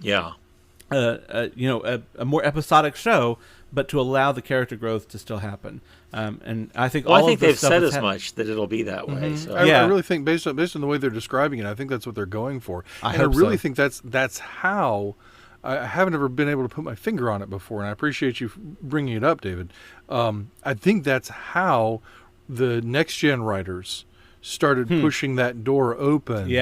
more episodic show, but to allow the character growth to still happen. And I think I think they've said as much that it'll be that way. So. I really think based on the way they're describing it, I think that's what they're going for. I really think that's how. I haven't ever been able to put my finger on it before, and I appreciate you bringing it up, David. I think that's how the Next Gen writers started pushing that door open.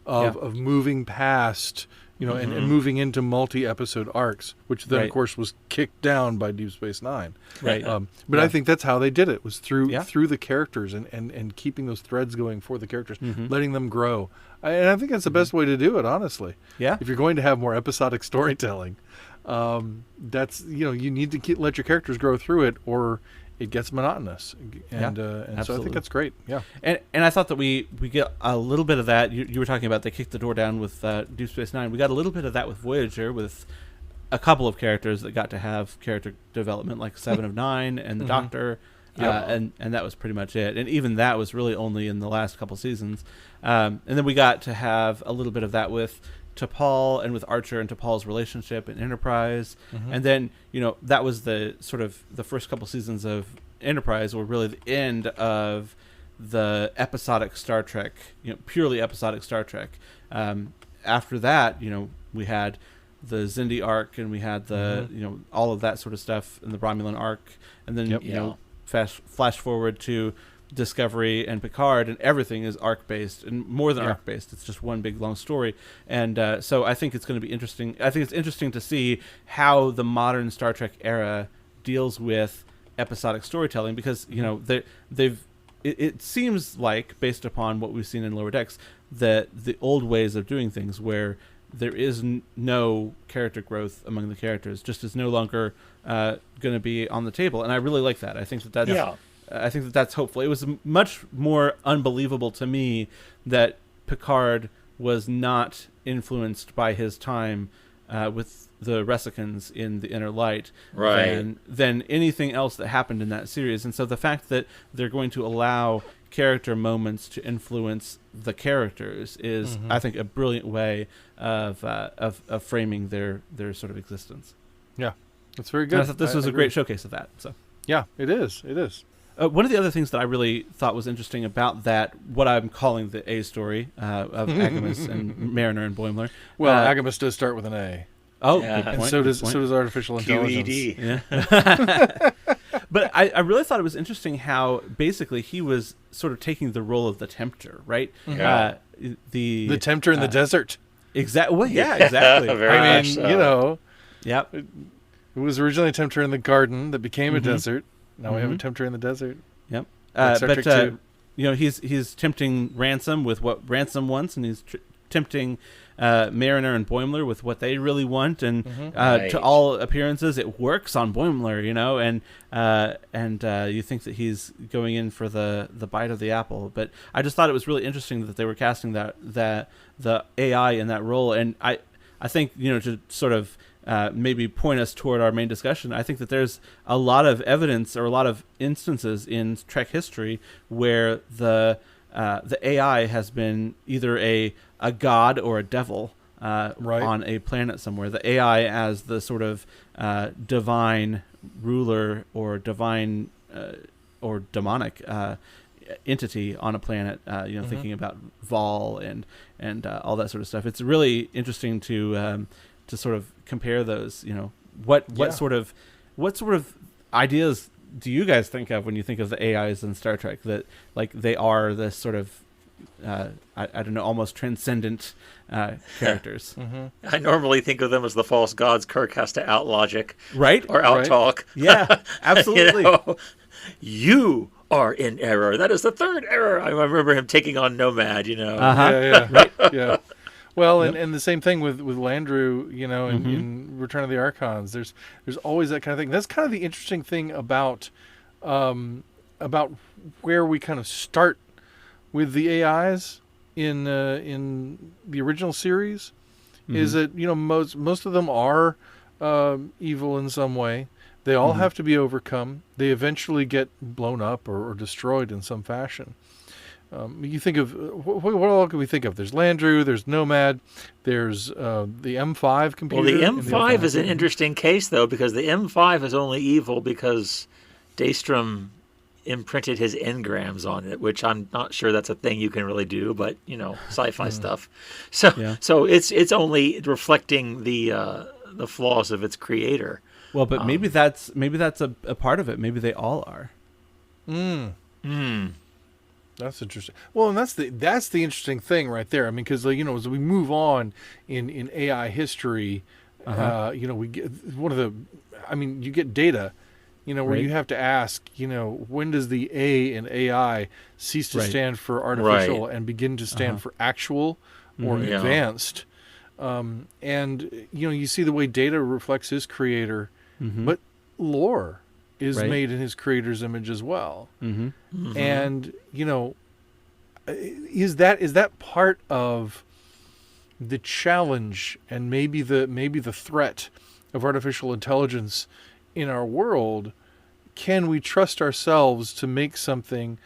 Of moving past, and moving into multi-episode arcs, which then, of course, was kicked down by Deep Space Nine. Right. But I think that's how they did it, was through the characters and keeping those threads going for the characters, letting them grow. And I think that's the best way to do it, honestly. Yeah. If you're going to have more episodic storytelling, that's, you need to let your characters grow through it, or it gets monotonous, and so I think that's great. Yeah, and I thought that we get a little bit of that. You were talking about they kicked the door down with Deep Space Nine. We got a little bit of that with Voyager, with a couple of characters that got to have character development, like Seven of Nine and the Doctor, and that was pretty much it. And even that was really only in the last couple seasons. And then we got to have a little bit of that with T'Pol and with Archer and T'Pol's relationship in Enterprise. And then, that was the sort of the first couple seasons of Enterprise were really the end of the episodic Star Trek, purely episodic Star Trek. After that, we had the Xindi arc, and we had the, all of that sort of stuff in the Romulan arc. And then, flash forward to Discovery and Picard, and everything is arc-based, and more than arc-based. It's just one big long story. And so I think it's going to be interesting. I think it's interesting to see how the modern Star Trek era deals with episodic storytelling, because it seems like, based upon what we've seen in Lower Decks, that the old ways of doing things, where there is no character growth among the characters, just is no longer going to be on the table. And I really like that. I think that's hopeful. It was much more unbelievable to me that Picard was not influenced by his time with the Resicans in the Inner Light than anything else that happened in that series. And so the fact that they're going to allow character moments to influence the characters is, I think, a brilliant way of framing their sort of existence. Yeah, that's very good. And I thought this was a great showcase of that. So yeah, it is. It is. One of the other things that I really thought was interesting about that, what I'm calling the A story of Agimus and Mariner and Boimler. Well, Agimus does start with an A. Oh, Yeah. good point, And so does artificial intelligence. QED. Yeah. But I really thought it was interesting how basically he was sort of taking the role of the tempter, right? Yeah. The tempter in the desert. Exactly. Well, yeah, exactly. Very I much mean, so. you know, Yep. it was originally a tempter in the garden that became a desert. Now we have a tempter in the desert. Yep. Like Star But Trek 2. you know, he's tempting Ransom with what Ransom wants, and he's tempting Mariner and Boimler with what they really want, and Right. to all appearances, it works on Boimler, you know, and you think that he's going in for the bite of the apple. But I just thought it was really interesting that they were casting that the AI in that role, and I think, you know, to sort of maybe point us toward our main discussion, I think that there's a lot of evidence or a lot of instances in Trek history where the AI has been either a god or a devil on a planet somewhere. The AI as the sort of divine ruler or divine or demonic entity on a planet. You know, thinking about Vol and all that sort of stuff. It's really interesting to sort of compare those. You know, what sort of ideas do you guys think of when you think of the AIs in Star Trek, that like they are this sort of I don't know, almost transcendent characters? I normally think of them as the false gods Kirk has to out logic, Right? or out talk. Yeah, absolutely. You know, you are in error. That is the third error. I remember him taking on Nomad. You know, Yeah. Right. Yeah. Well, and the same thing with Landru, you know, in Return of the Archons. There's always that kind of thing. That's kind of the interesting thing about where we kind of start with the AIs in the original series, is that, you know, most of them are evil in some way. They all have to be overcome. They eventually get blown up or destroyed in some fashion. You think of what all can we think of? There's Landru, there's Nomad, there's the M5 computer. Well, the M5 is an interesting case, though, because the M5 is only evil because Daystrom imprinted his engrams on it, which I'm not sure that's a thing you can really do, but, you know, sci-fi stuff. So it's only reflecting the flaws of its creator. Well, but maybe that's a part of it. Maybe they all are. That's interesting. Well, and that's the interesting thing right there. I mean, because, you know, as we move on in AI history, you know, we get you get data, you know, where you have to ask, you know, when does the A in AI cease to stand for artificial and begin to stand for actual or advanced? And, you know, you see the way Data reflects his creator, but Lore is made in his creator's image as well. And, you know, is that part of the challenge and maybe the threat of artificial intelligence in our world? Can we trust ourselves to make something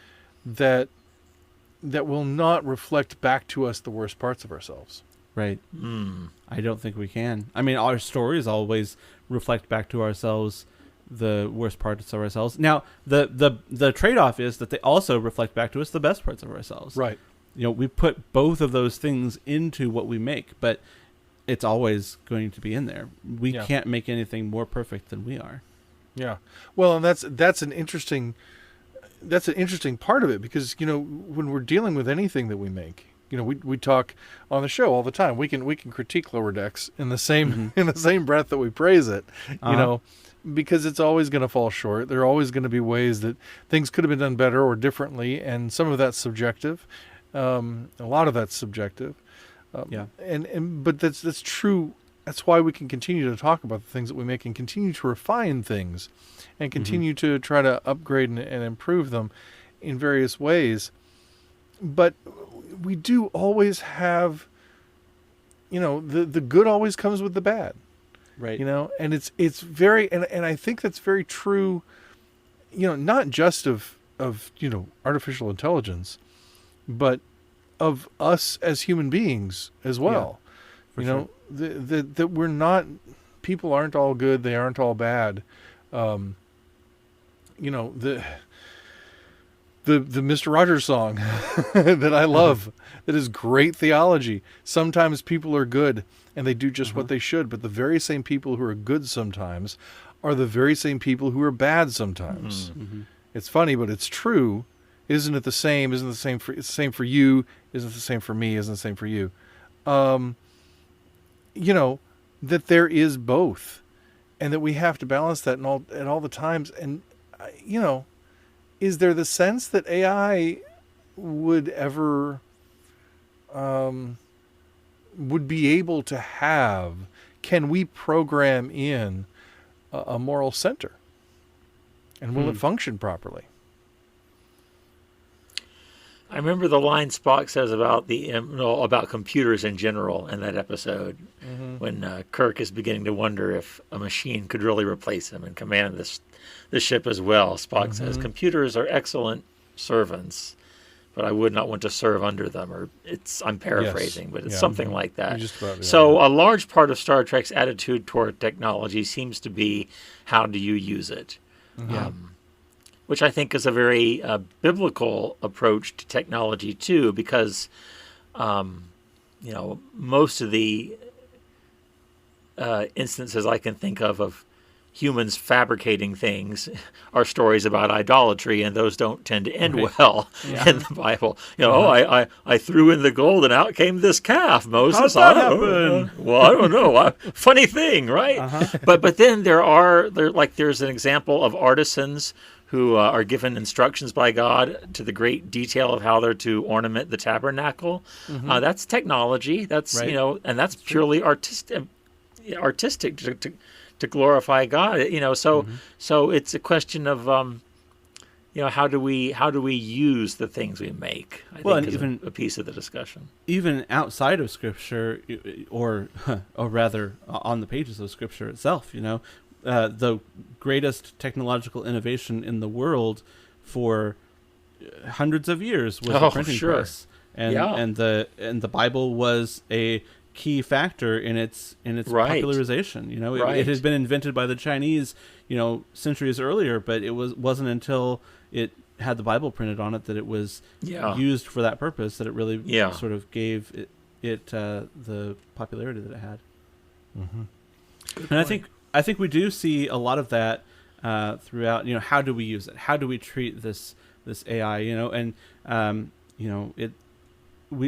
that will not reflect back to us the worst parts of ourselves? Right. I don't think we can. I mean, our stories always reflect back to ourselves the worst parts of ourselves. Now, the trade-off is that they also reflect back to us the best parts of ourselves. Right. You know, we put both of those things into what we make, but it's always going to be in there. We can't make anything more perfect than we are. Yeah. Well, and that's an interesting part of it, because, you know, when we're dealing with anything that we make, you know, we talk on the show all the time. We can critique Lower Decks in the same in the same breath that we praise it. You know, because it's always going to fall short. There are always going to be ways that things could have been done better or differently, and some of that's subjective. A lot of that's subjective. But that's true. That's why we can continue to talk about the things that we make and continue to refine things and continue to try to upgrade and improve them in various ways. but we do always have, the good always comes with the bad. Right. And it's very, and I think that's very true, not just of artificial intelligence, but of us as human beings as well. Sure. That we're not, people aren't all good, they aren't all bad. The Mr. Rogers song that I love, that is great theology. Sometimes people are good and they do just what they should, but the very same people who are good sometimes are the very same people who are bad sometimes. Mm-hmm. It's funny, but it's true. Isn't it the same? Isn't it the same for, it's the same for you? Isn't it the same for me? Isn't it the same for you? That there is both, and that we have to balance that at all the times. And, is there the sense that AI would ever, would be able to have, can we program in a moral center? And will it function properly? I remember the line Spock says about about computers in general in that episode, when Kirk is beginning to wonder if a machine could really replace him and command the ship as well. Spock says, "Computers are excellent servants, but I would not want to serve under them." Or I'm paraphrasing, but it's something like that. So a large part of Star Trek's attitude toward technology seems to be, how do you use it? Which I think is a very biblical approach to technology too, because most of the instances I can think of humans fabricating things are stories about idolatry, and those don't tend to end well in the Bible. I threw in the gold and out came this calf, Moses. How did that happen? Well, I don't know. Funny thing, right? But then there's an example of artisans who are given instructions by God to the great detail of how they're to ornament the tabernacle. That's technology. That's and that's purely artistic to glorify God. So it's a question of how do we use the things we make? I think is even a piece of the discussion. Even outside of Scripture, or rather on the pages of Scripture itself, the greatest technological innovation in the world for hundreds of years was the printing press, and the Bible was a key factor in its popularization. It had been invented by the Chinese, centuries earlier, but it wasn't until it had the Bible printed on it that it was used for that purpose, that it really sort of gave it the popularity that it had. And I think we do see a lot of that throughout. How do we use it? How do we treat this AI?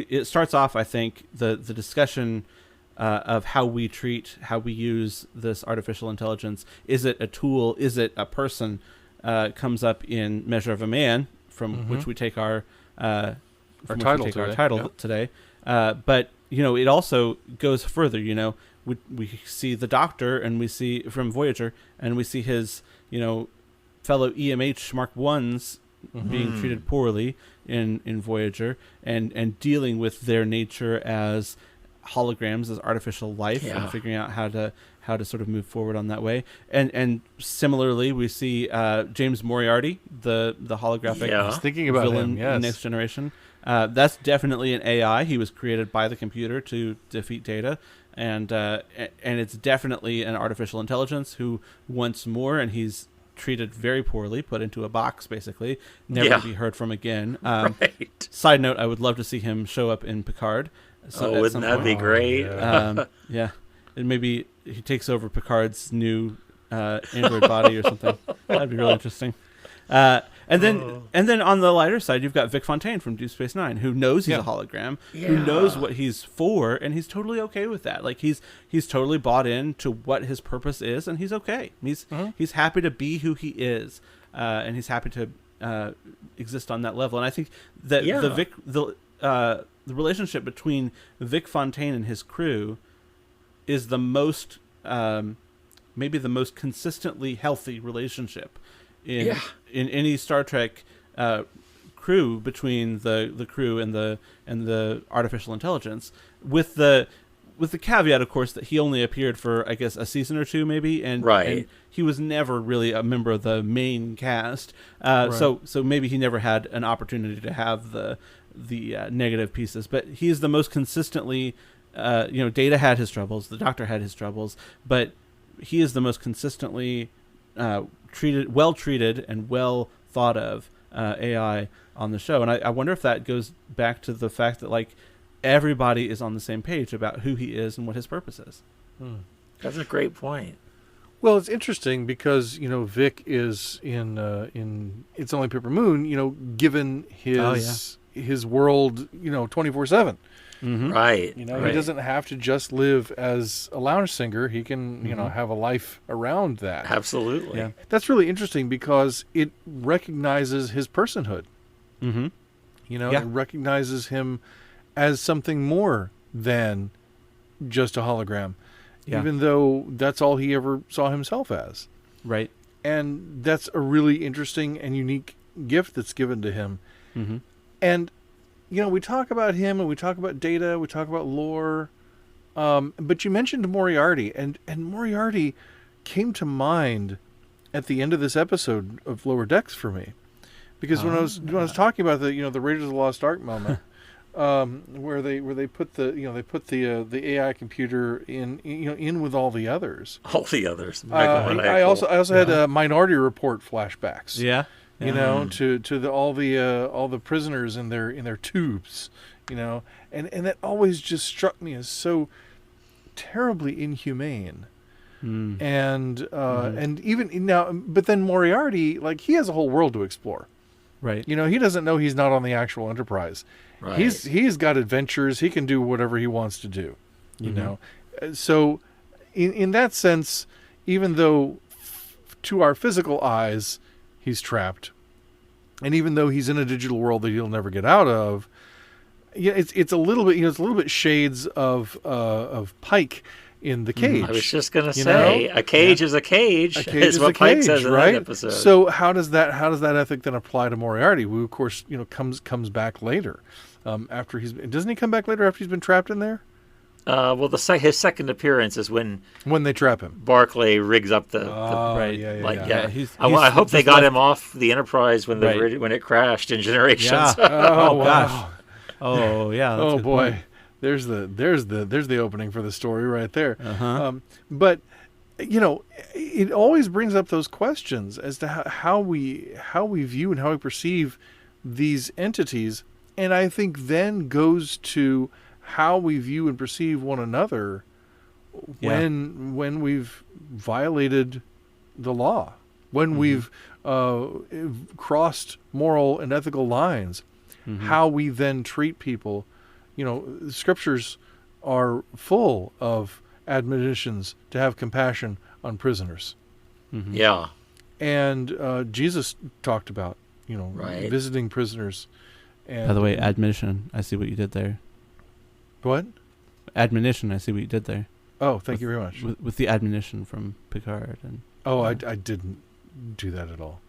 It starts off, I think, the discussion of how we use this artificial intelligence. Is it a tool? Is it a person? Comes up in Measure of a Man, from which we take our title today. But it also goes further. We see the Doctor, and we see from Voyager, and we see his fellow EMH Mark 1s being treated poorly in Voyager, and dealing with their nature as holograms, as artificial life, and figuring out how to sort of move forward on that way. And similarly, we see James Moriarty, the holographic I was thinking about villain him, in Next Generation. That's definitely an AI. He was created by the computer to defeat Data, and it's definitely an artificial intelligence who wants more, and he's treated very poorly, put into a box, basically, never to be heard from again. Side note, I would love to see him show up in Picard. Wouldn't that be great? And maybe he takes over Picard's new android body or something. That'd be really interesting. And then on the lighter side, you've got Vic Fontaine from Deep Space Nine, who knows he's a hologram, who knows what he's for, and he's totally okay with that. Like he's totally bought into what his purpose is, and he's okay. He's happy to be who he is, and he's happy to exist on that level. And I think that the relationship between Vic Fontaine and his crew is the most, maybe the most consistently healthy relationship in any Star Trek crew between the crew and the artificial intelligence, with the caveat, of course, that he only appeared for, I guess, a season or two, maybe, and he was never really a member of the main cast. So maybe he never had an opportunity to have the negative pieces. But he's the most consistently, Data had his troubles, the Doctor had his troubles, but he is the most consistently well treated and well thought of AI on the show. And I wonder if that goes back to the fact that, like, everybody is on the same page about who he is and what his purpose is. That's a great point. Well, it's interesting because, Vic is in It's Only Paper Moon, given his world, 24/7. Mm-hmm. Right. He doesn't have to just live as a lounge singer. He can, have a life around that. Absolutely. Yeah. That's really interesting because it recognizes his personhood. Mm-hmm. It recognizes him as something more than just a hologram, even though that's all he ever saw himself as. Right. And that's a really interesting and unique gift that's given to him. Mm-hmm. And, we talk about him and we talk about Data, we talk about lore, but you mentioned Moriarty, and Moriarty came to mind at the end of this episode of Lower Decks for me. Because when I was talking about the Raiders of the Lost Ark moment, where they put the AI computer in with all the others. All the others. I also had a Minority Report flashbacks. Yeah. To all the prisoners in their tubes, and that always just struck me as so terribly inhumane. And even now, but then Moriarty, like, he has a whole world to explore. Right. He doesn't know he's not on the actual Enterprise. Right. He's got adventures. He can do whatever he wants to do. So in that sense, even though to our physical eyes he's trapped, and even though he's in a digital world that he'll never get out of, it's a little bit shades of Pike in the cage. I was just gonna say, a cage is a cage. A cage is what a Pike cage, says in right? that episode. So how does that ethic then apply to Moriarty, who of course comes back later, after doesn't he come back later after he's been trapped in there? Well, his second appearance is when they trap him. Barclay rigs up the right. I hope they got him off the Enterprise when when it crashed in Generations. Yeah. Oh gosh. Oh yeah. Oh boy. Point. There's the opening for the story right there. But it always brings up those questions as to how we view and how we perceive these entities, and I think then goes to how we view and perceive one another when we've violated the law, when we've crossed moral and ethical lines, how we then treat people. Scriptures are full of admonitions to have compassion on prisoners. Yeah. And Jesus talked about, visiting prisoners. And, by the way, admonition. I see what you did there. What? Admonition. I see what you did there. Oh, thank you very much. With the admonition from Picard. I didn't do that at all.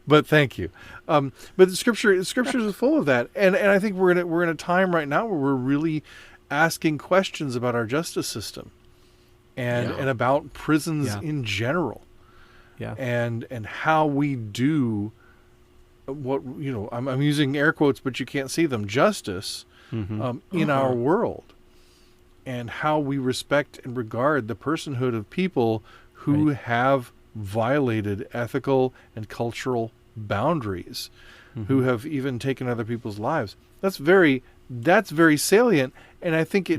But thank you. But the scriptures is full of that, and I think we're in a time right now where we're really asking questions about our justice system, and about prisons in general, and how we do what I'm using air quotes, but you can't see them. Justice in our world, and how we respect and regard the personhood of people who have violated ethical and cultural boundaries, who have even taken other people's lives. That's very salient, and I think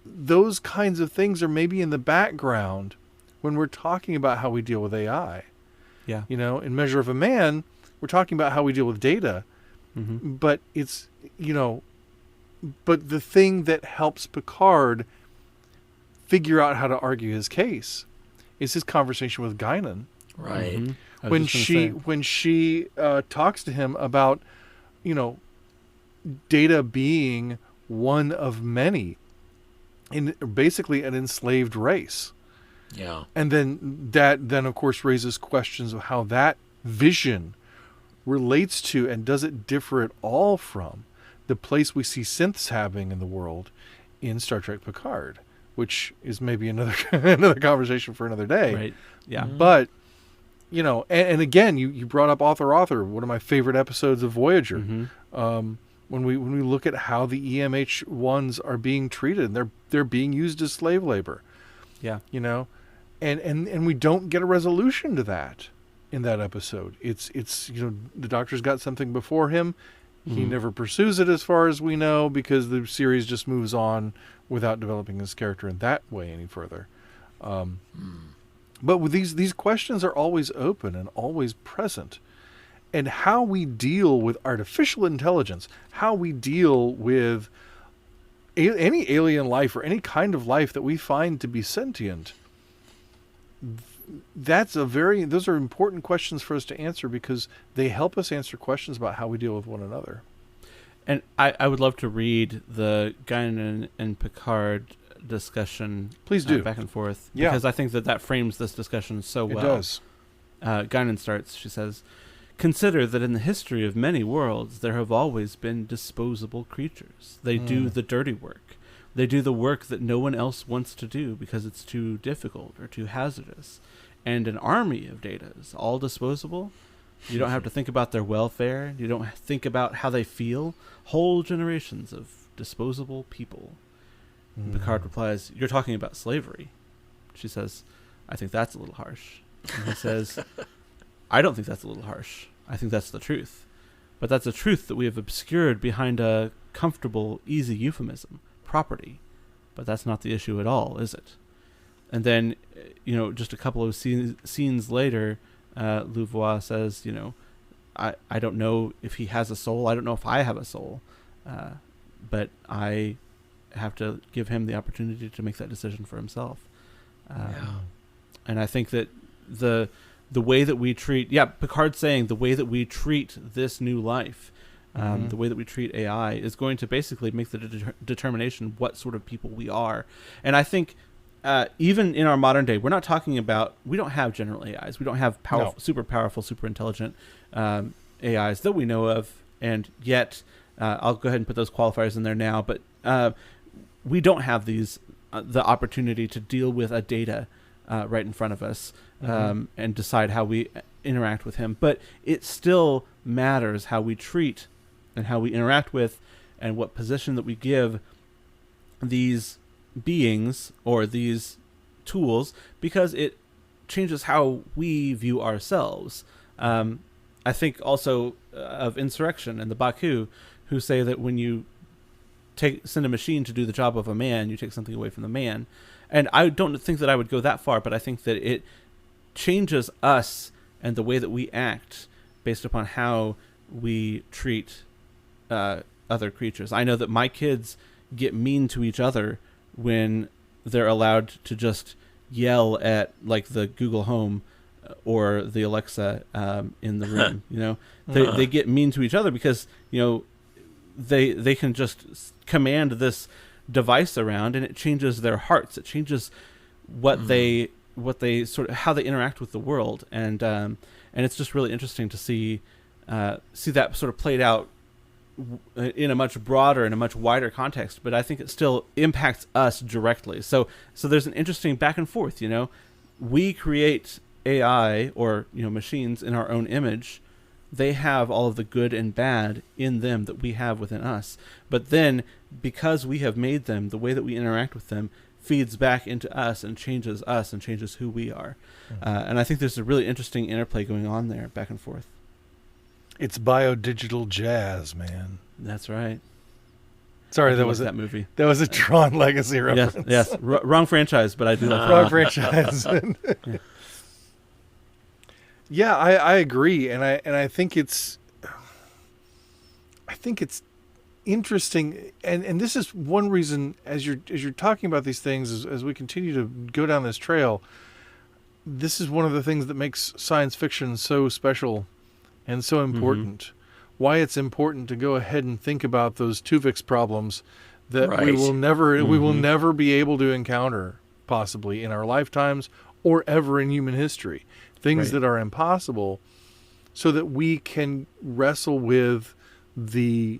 those kinds of things are maybe in the background when we're talking about how we deal with AI. Yeah. In Measure of a Man, we're talking about how we deal with Data, but it's but the thing that helps Picard figure out how to argue his case is his conversation with Guinan. Right. When she talks to him about, Data being one of many, in basically an enslaved race. Yeah. And then that of course raises questions of how that vision relates to, and does it differ at all from, the place we see synths having in the world in Star Trek Picard, which is maybe another another conversation for another day. Right. Yeah. But, and again, you brought up Author, one of my favorite episodes of Voyager. Mm-hmm. When we look at how the EMH ones are being treated, and they're being used as slave labor. Yeah. And we don't get a resolution to that in that episode. It's the Doctor's got something before him. He never pursues it as far as we know, because the series just moves on without developing his character in that way any further. But with these questions are always open and always present. And how we deal with artificial intelligence, how we deal with any alien life or any kind of life that we find to be sentient, those are important questions for us to answer, because they help us answer questions about how we deal with one another. And I would love to read the Guinan and Picard discussion. Please do. Back and forth. Yeah. Because I think that frames this discussion so well. It does. Guinan starts, she says, "Consider that in the history of many worlds there have always been disposable creatures. They do the dirty work. They do the work that no one else wants to do because it's too difficult or too hazardous. And an army of Datas, all disposable. You don't have to think about their welfare. You don't think about how they feel. Whole generations of disposable people." Picard replies, "You're talking about slavery." She says, "I think that's a little harsh." And he says, "I don't think that's a little harsh. I think that's the truth. But that's a truth that we have obscured behind a comfortable, easy euphemism. Property. But that's not the issue at all, is it?" And then, just a couple of scenes later, Louvois says, I don't know if he has a soul. I don't know if I have a soul. But I have to give him the opportunity to make that decision for himself. And I think that the way that we treat, Picard's saying the way that we treat this new life, the way that we treat AI is going to basically make the determination what sort of people we are. And I think even in our modern day, we don't have general AIs. We don't have super powerful, super intelligent AIs that we know of. And yet, I'll go ahead and put those qualifiers in there now, but we don't have the opportunity to deal with a data right in front of us and decide how we interact with him. But it still matters how we treat and how we interact with and what position that we give these beings or these tools, because it changes how we view ourselves. I think also of Insurrection and the Baku, who say that when you send a machine to do the job of a man, you take something away from the man. And I don't think that I would go that far, but I think that it changes us and the way that we act based upon how we treat other creatures. I know that my kids get mean to each other when they're allowed to just yell at like the Google Home or the Alexa in the room. They get mean to each other because they can just command this device around, and it changes their hearts. It changes what they sort of how they interact with the world, and it's just really interesting to see that sort of played out in a much broader and a much wider context. But I think it still impacts us directly. So there's an interesting back and forth. We create AI or machines in our own image. They have all of the good and bad in them that we have within us. But then, because we have made them, the way that we interact with them feeds back into us and changes who we are. And I think there's a really interesting interplay going on there, back and forth. It's biodigital jazz, man. That's right. Sorry, that was that movie. That was a Tron Legacy reference. Yes. Wrong franchise, but I do like wrong franchise. Yeah, I agree, and I think it's interesting, and this is one reason as you're talking about these things, as we continue to go down this trail, this is one of the things that makes science fiction so special and so important. Why it's important to go ahead and think about those Tuvix problems that we will never be able to encounter possibly in our lifetimes or ever in human history. Things that are impossible, so that we can wrestle with the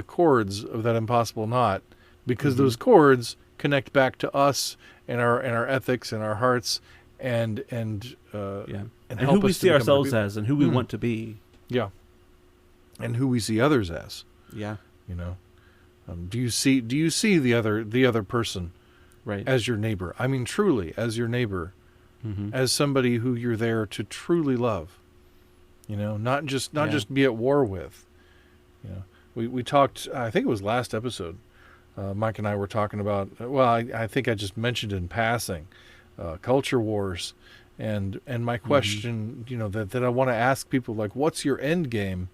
chords of that impossible knot, because those chords connect back to us and our ethics and our hearts and help who we us to see become ourselves better as and who we want to be. yeah, and who we see others as. Yeah. You know, do you see the other person Right. as your neighbor? I mean, truly as your neighbor, as somebody who you're there to truly love. You know, not just be at war with. You know, we talked. I think it was last episode. Mike and I were talking about. Well, I think I just mentioned in passing, culture wars, and my question. You know, that I want to ask people, like, what's your end game?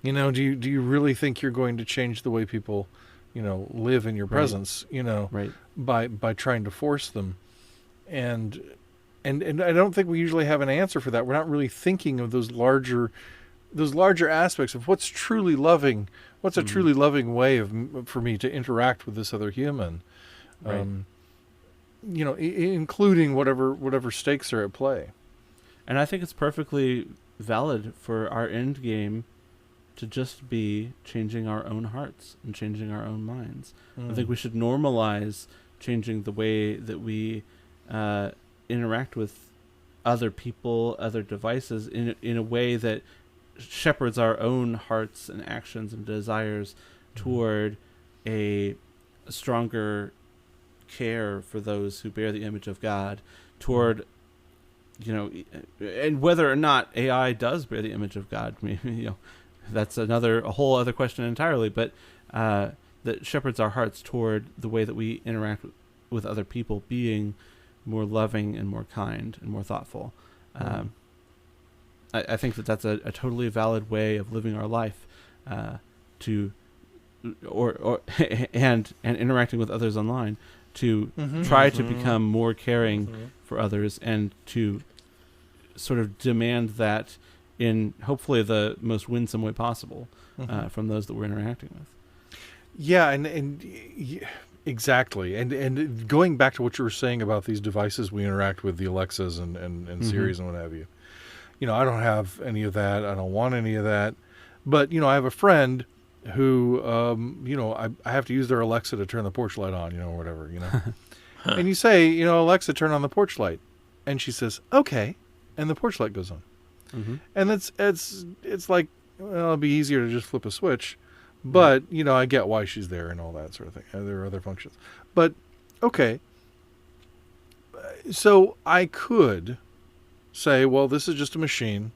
You know, do you really think you're going to change the way people, you know, live in your presence? You know, by trying to force them, and I don't think we usually have an answer for that. We're not really thinking of those larger aspects of what's truly loving. What's a truly loving way for me to interact with this other human? Right. You know, including whatever stakes are at play. And I think it's perfectly valid for our end game to just be changing our own hearts and changing our own minds. I think we should normalize changing the way that we interact with other people, other devices, in a way that shepherds our own hearts and actions and desires toward a stronger care for those who bear the image of God, toward, you know, and whether or not AI does bear the image of God, you know, that's a whole other question entirely, but that shepherds our hearts toward the way that we interact with other people being more loving and more kind and more thoughtful. I think that's a totally valid way of living our life, and interacting with others online to try to become more caring for others and to sort of demand that in hopefully the most winsome way possible from those that we're interacting with. Yeah, and exactly. And going back to what you were saying about these devices we interact with, the Alexas and Siris and what have you. You know, I don't have any of that. I don't want any of that. But, you know, I have a friend who, you know, I have to use their Alexa to turn the porch light on, you know, or whatever, you know. And you say, you know, Alexa, turn on the porch light. And she says, okay. And the porch light goes on. And it's like, well, it'll be easier to just flip a switch. But, you know, I get why she's there and all that sort of thing. There are other functions. But, okay. So I could say, well, this is just a machine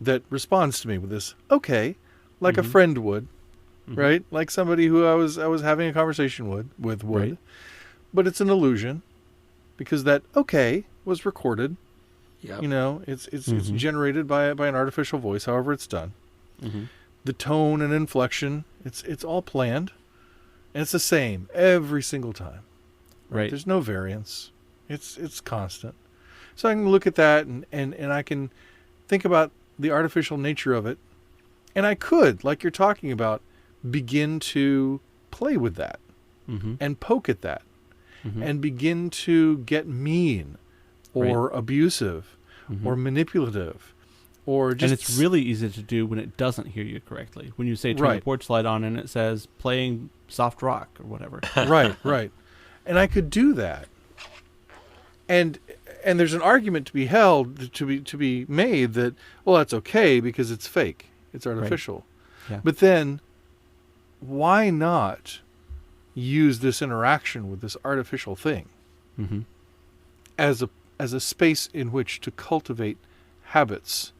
that responds to me with this, okay, like a friend would, right? Like somebody who I was having a conversation with would. Right. But it's an illusion because that okay was recorded. Yep. You know, it's generated by an artificial voice, however it's done. The tone and inflection, it's all planned, and it's the same every single time. Right? There's no variance. It's constant. So I can look at that and I can think about the artificial nature of it, and I could, like you're talking about, begin to play with that and poke at that and begin to get mean or abusive or manipulative or just... And it's really easy to do when it doesn't hear you correctly. When you say turn the porch light on and it says playing soft rock or whatever. Right. And I could do that. And there's an argument to be held, to be made that, well, that's okay because it's fake. It's artificial. Right. Yeah. But then why not use this interaction with this artificial thing as a space in which to cultivate habits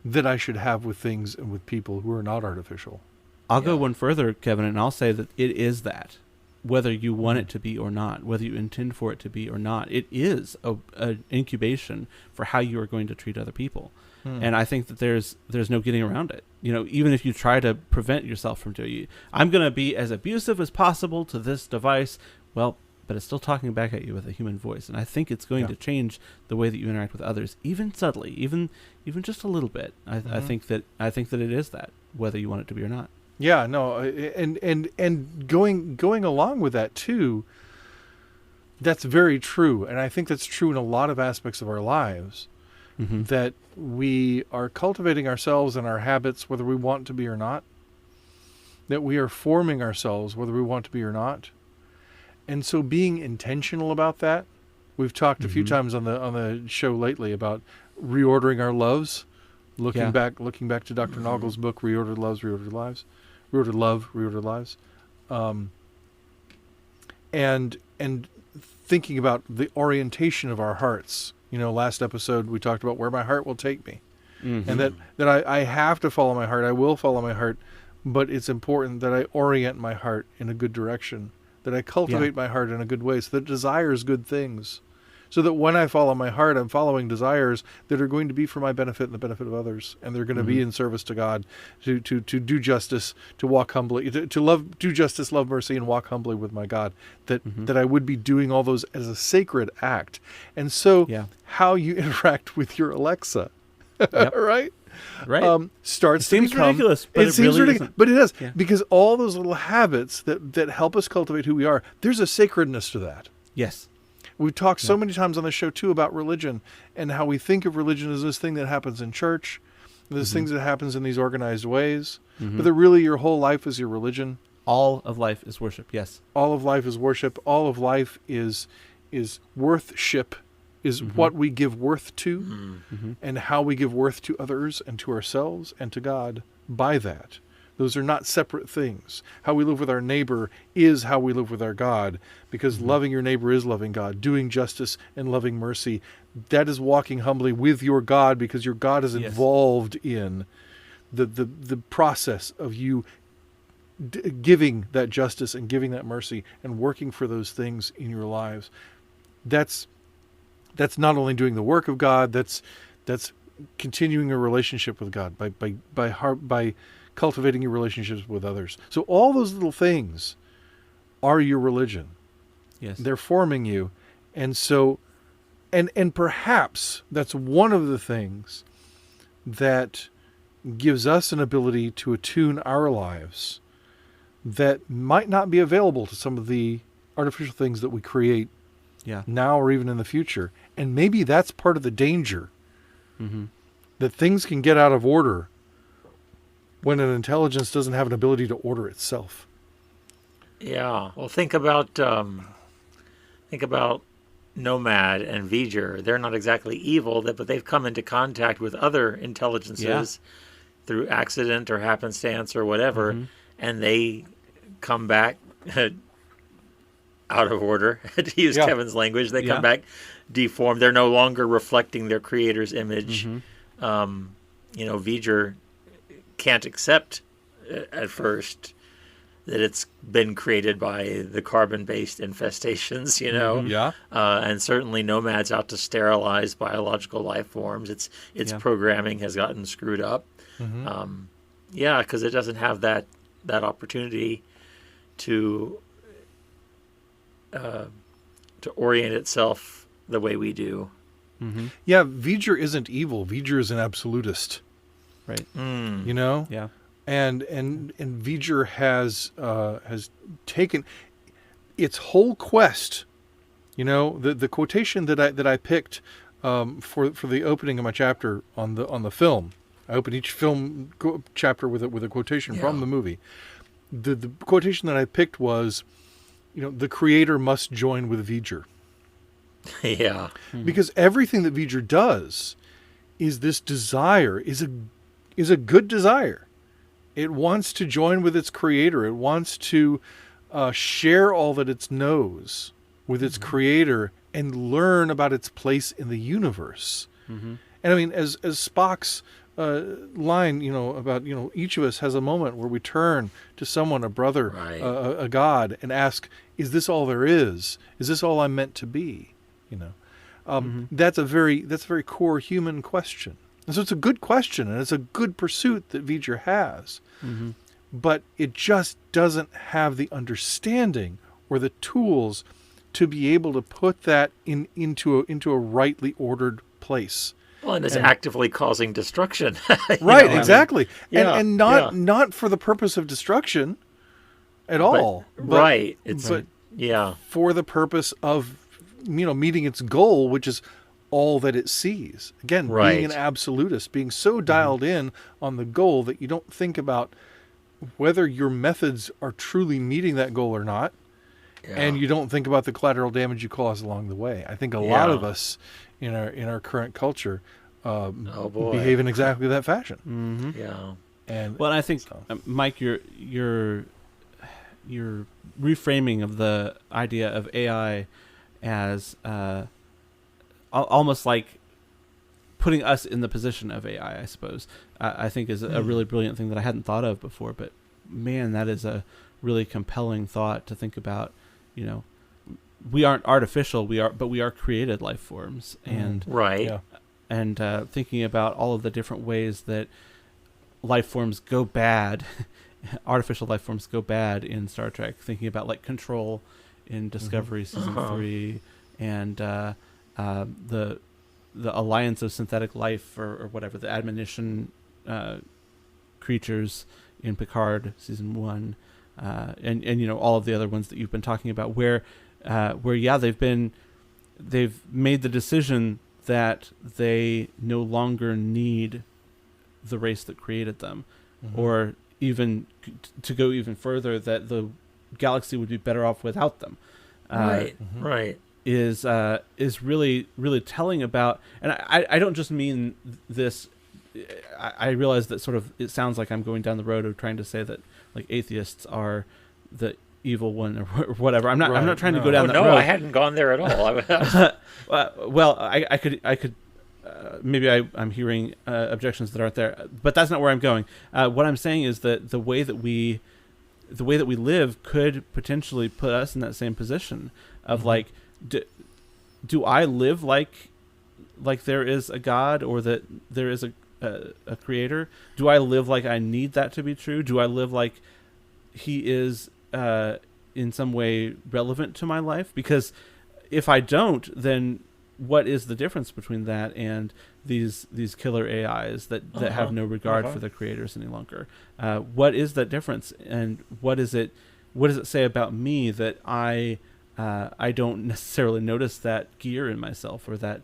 that I should have with things and with people who are not artificial? I'll go one further, Kevin, and I'll say that it is that. Whether you want it to be or not, whether you intend for it to be or not, it is an incubation for how you are going to treat other people. And I think that there's no getting around it. You know, even if you try to prevent yourself from doing it, I'm going to be as abusive as possible to this device. Well, but it's still talking back at you with a human voice, and I think it's going to change the way that you interact with others, even subtly, even just a little bit. I think that it is that, whether you want it to be or not. Yeah, no, and going along with that too, that's very true, and I think that's true in a lot of aspects of our lives. that we are cultivating ourselves and our habits whether we want to be or not, that we are forming ourselves whether we want to be or not. And so being intentional about that, we've talked a few times on the show lately about reordering our loves, looking back to Dr. Nagel's book, Reordered Loves, Reordered Lives, Reordered Love, Reordered Lives, and thinking about the orientation of our hearts. You know, last episode we talked about where my heart will take me, and that I have to follow my heart. I will follow my heart, but it's important that I orient my heart in a good direction, that I cultivate my heart in a good way, so that it desires good things. So that when I follow my heart, I'm following desires that are going to be for my benefit and the benefit of others, and they're going to be in service to God, to do justice, to walk humbly, to love, do justice, love mercy, and walk humbly with my God. That I would be doing all those as a sacred act. And so, how you interact with your Alexa, right? Right. Starts to seems become ridiculous, but it seems really ridiculous, isn't. but it is, Yeah. because all those little habits that help us cultivate who we are. There's a sacredness to that. Yes. We've talked so many times on the show, too, about religion and how we think of religion as this thing that happens in church, this things that happens in these organized ways, but that really your whole life is your religion. All of life is worship, yes. All of life is worship. All of life is worthship, is what we give worth to, and how we give worth to others and to ourselves and to God by that. Those are not separate things. How we live with our neighbor is how we live with our God, because loving your neighbor is loving God. Doing justice and loving mercy, that is walking humbly with your God, because your God is involved in the process of you giving that justice and giving that mercy and working for those things in your lives. That's not only doing the work of God, that's continuing a relationship with God by cultivating your relationships with others. So all those little things are your religion. Yes. They're forming you. And so, and perhaps that's one of the things that gives us an ability to attune our lives that might not be available to some of the artificial things that we create now or even in the future. And maybe that's part of the danger, that things can get out of order when an intelligence doesn't have an ability to order itself. Yeah. Well, think about Nomad and V'ger. They're not exactly evil, but they've come into contact with other intelligences through accident or happenstance or whatever, and they come back out of order, to use Kevin's language. They come back deformed. They're no longer reflecting their creator's image. V'ger can't accept at first that it's been created by the carbon-based infestations, and certainly Nomad's out to sterilize biological life forms. Its programming has gotten screwed up. Because it doesn't have that opportunity to orient itself the way we do. Yeah, V'ger isn't evil. V'ger is an absolutist. Right. Yeah. And V'ger has taken its whole quest. The quotation that I picked for the opening of my chapter on the film. I open each film chapter with a quotation from the movie. The quotation that I picked was, the creator must join with V'ger. Yeah. Because everything that V'ger does is this desire, is a good desire. It wants to join with its creator. It wants to share all that it knows with its creator and learn about its place in the universe. And I mean, as Spock's line, about, each of us has a moment where we turn to someone, a brother, a God, and ask, is this all there is? Is this all I'm meant to be? That's a very core human question. And so it's a good question, and it's a good pursuit that V'ger has. But it just doesn't have the understanding or the tools to be able to put that into a rightly ordered place. Well, and it's actively causing destruction. Right, exactly. And Yeah. not for the purpose of destruction at all. But for the purpose of meeting its goal, which is all that it sees. Again, Right. being an absolutist, being so dialed in on the goal that you don't think about whether your methods are truly meeting that goal or not. Yeah. And you don't think about the collateral damage you cause along the way. I think a lot of us in our current culture behave in exactly that fashion. Mm-hmm. Yeah. And well, I think Mike, your reframing of the idea of AI as almost like putting us in the position of AI, I suppose, I think is a really brilliant thing that I hadn't thought of before. But man, that is a really compelling thought to think about. You know, we aren't artificial, but we are created life forms, and Right. Yeah. and thinking about all of the different ways that life forms go bad, artificial life forms go bad in Star Trek. Thinking about like Control in Discovery season 3, and the Alliance of Synthetic Life or whatever, the Admonition creatures in Picard season 1, and you know, all of the other ones that you've been talking about, where they've made the decision that they no longer need the race that created them, or even to go even further, that the galaxy would be better off without them. Right. Right. Is really, really telling about, and I don't just mean this. I realize that sort of it sounds like I'm going down the road of trying to say that like atheists are the evil one or whatever. I'm not. I'm not trying to go down that road. No, I hadn't gone there at all. Well, I could. Maybe I'm hearing objections that aren't there, but that's not where I'm going. What I'm saying is that the way that we live could potentially put us in that same position of like, do I live like there is a God, or that there is a creator? Do I live like I need that to be true? Do I live like he is in some way relevant to my life? Because if I don't, then what is the difference between that and these killer AIs that have no regard for the creators any longer? What is that difference, and what does it say about me that I don't necessarily notice that gear in myself, or that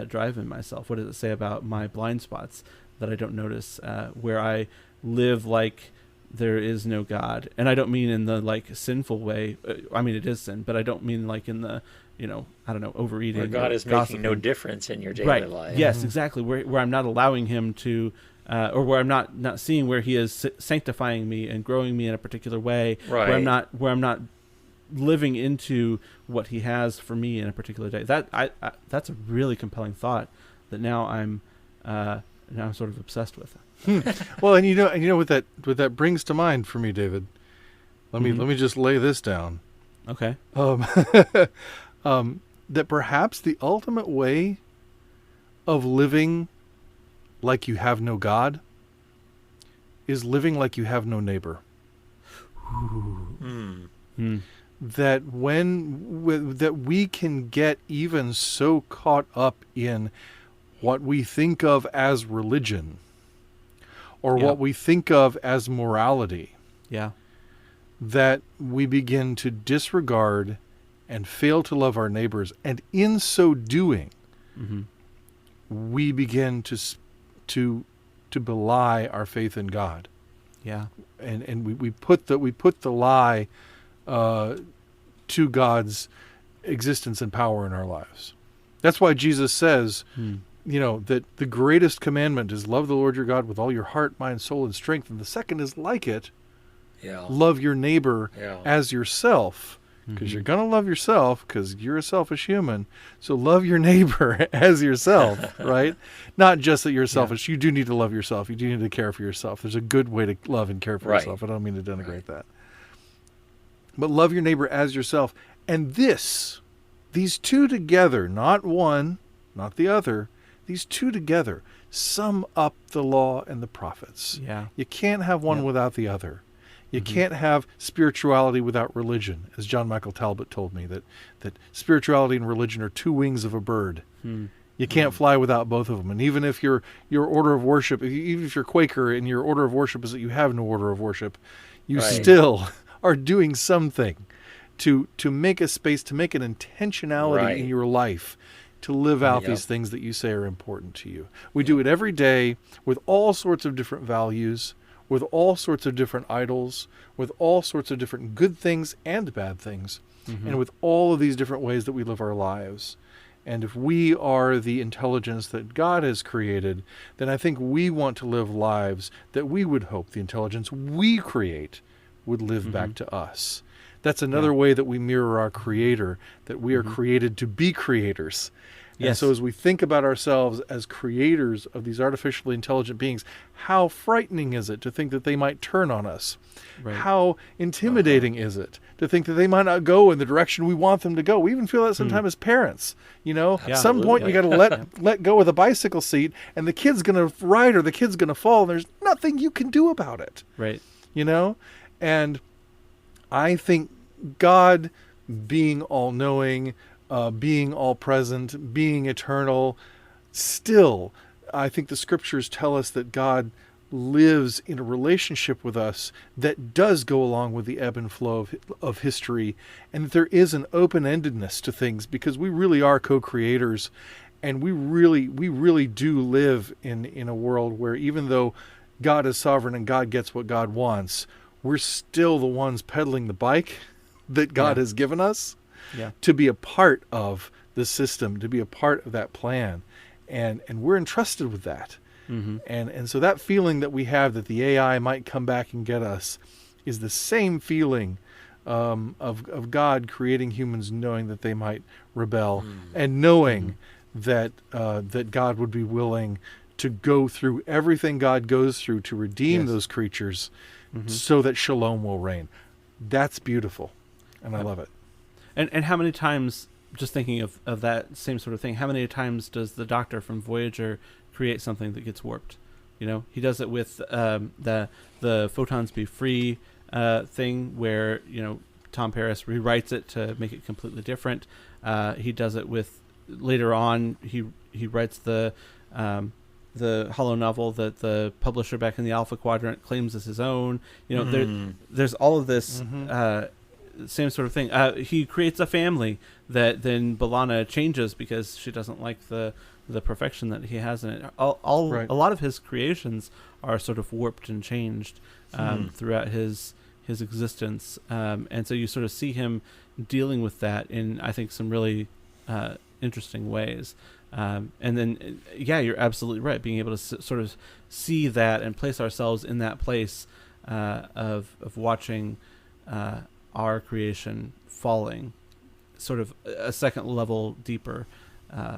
drive in myself? What does it say about my blind spots that I don't notice, where I live like there is no God? And I don't mean in the like sinful way. I mean, it is sin, but I don't mean like in the, you know, I don't know, overeating. Where God is making no difference in your daily life. Yes, exactly. Where I'm not allowing him to, or where I'm not seeing where he is sanctifying me and growing me in a particular way. Right. Where I'm not living into what he has for me in a particular day. That's a really compelling thought that now I'm sort of obsessed with. Well, and you know what that brings to mind for me, David. Let me just lay this down. Okay. That perhaps the ultimate way of living like you have no God is living like you have no neighbor. That that we can get even so caught up in what we think of as religion, or what we think of as morality, that we begin to disregard and fail to love our neighbors, and in so doing, we begin to belie our faith in God. Yeah, and we put the lie to God's existence and power in our lives. That's why Jesus says, you know, that the greatest commandment is love the Lord your God with all your heart, mind, soul, and strength, and the second is like it, love your neighbor as yourself. Because you're going to love yourself, because you're a selfish human. So love your neighbor as yourself, right? Not just that you're selfish. You do need to love yourself. You do need to care for yourself. There's a good way to love and care for yourself. I don't mean to denigrate that. But love your neighbor as yourself. And these two together, not one, not the other, these two together sum up the law and the prophets. Yeah. You can't have one without the other. You can't have spirituality without religion, as John Michael Talbot told me, that spirituality and religion are two wings of a bird. You can't fly without both of them. And even if your order of worship, even if you're Quaker and your order of worship is that you have no order of worship, you still are doing something to make a space, to make an intentionality in your life, to live out Yep. these things that you say are important to you. We do it every day with all sorts of different values, with all sorts of different idols, with all sorts of different good things and bad things, and with all of these different ways that we live our lives. And if we are the intelligence that God has created, then I think we want to live lives that we would hope the intelligence we create would live back to us. That's another way that we mirror our Creator, that we are created to be creators. And Yes. so as we think about ourselves as creators of these artificially intelligent beings, how frightening is it to think that they might turn on us? Right. How intimidating is it to think that they might not go in the direction we want them to go? We even feel that sometimes as parents. You know, Yeah. at some point you got to let go of the bicycle seat, and the kid's going to ride or the kid's going to fall, and there's nothing you can do about it. Right. You know? And I think God, being all-knowing, being all-present, being eternal, still, I think the scriptures tell us that God lives in a relationship with us that does go along with the ebb and flow of history, and that there is an open-endedness to things, because we really are co-creators, and we really do live in a world where, even though God is sovereign and God gets what God wants, we're still the ones pedaling the bike that God has given us to be a part of the system, to be a part of that plan. And we're entrusted with that. And so that feeling that we have that the AI might come back and get us is the same feeling of God creating humans, knowing that they might rebel, and knowing that God would be willing to go through everything God goes through to redeem those creatures, so that shalom will reign. That's beautiful, and I love it. And how many times, just thinking of that same sort of thing, how many times does the Doctor from Voyager create something that gets warped? You know, he does it with the photons be free thing, where, you know, Tom Paris rewrites it to make it completely different. He does it with, later on, he writes the holo novel that the publisher back in the Alpha Quadrant claims as his own. You know, there's all of this same sort of thing. He creates a family that then B'Elanna changes because she doesn't like the perfection that he has in it. A lot of his creations are sort of warped and changed throughout his existence, and so you sort of see him dealing with that in, I think, some really interesting ways. And then, you're absolutely right. Being able to sort of see that and place ourselves in that place of watching our creation falling, sort of a second level deeper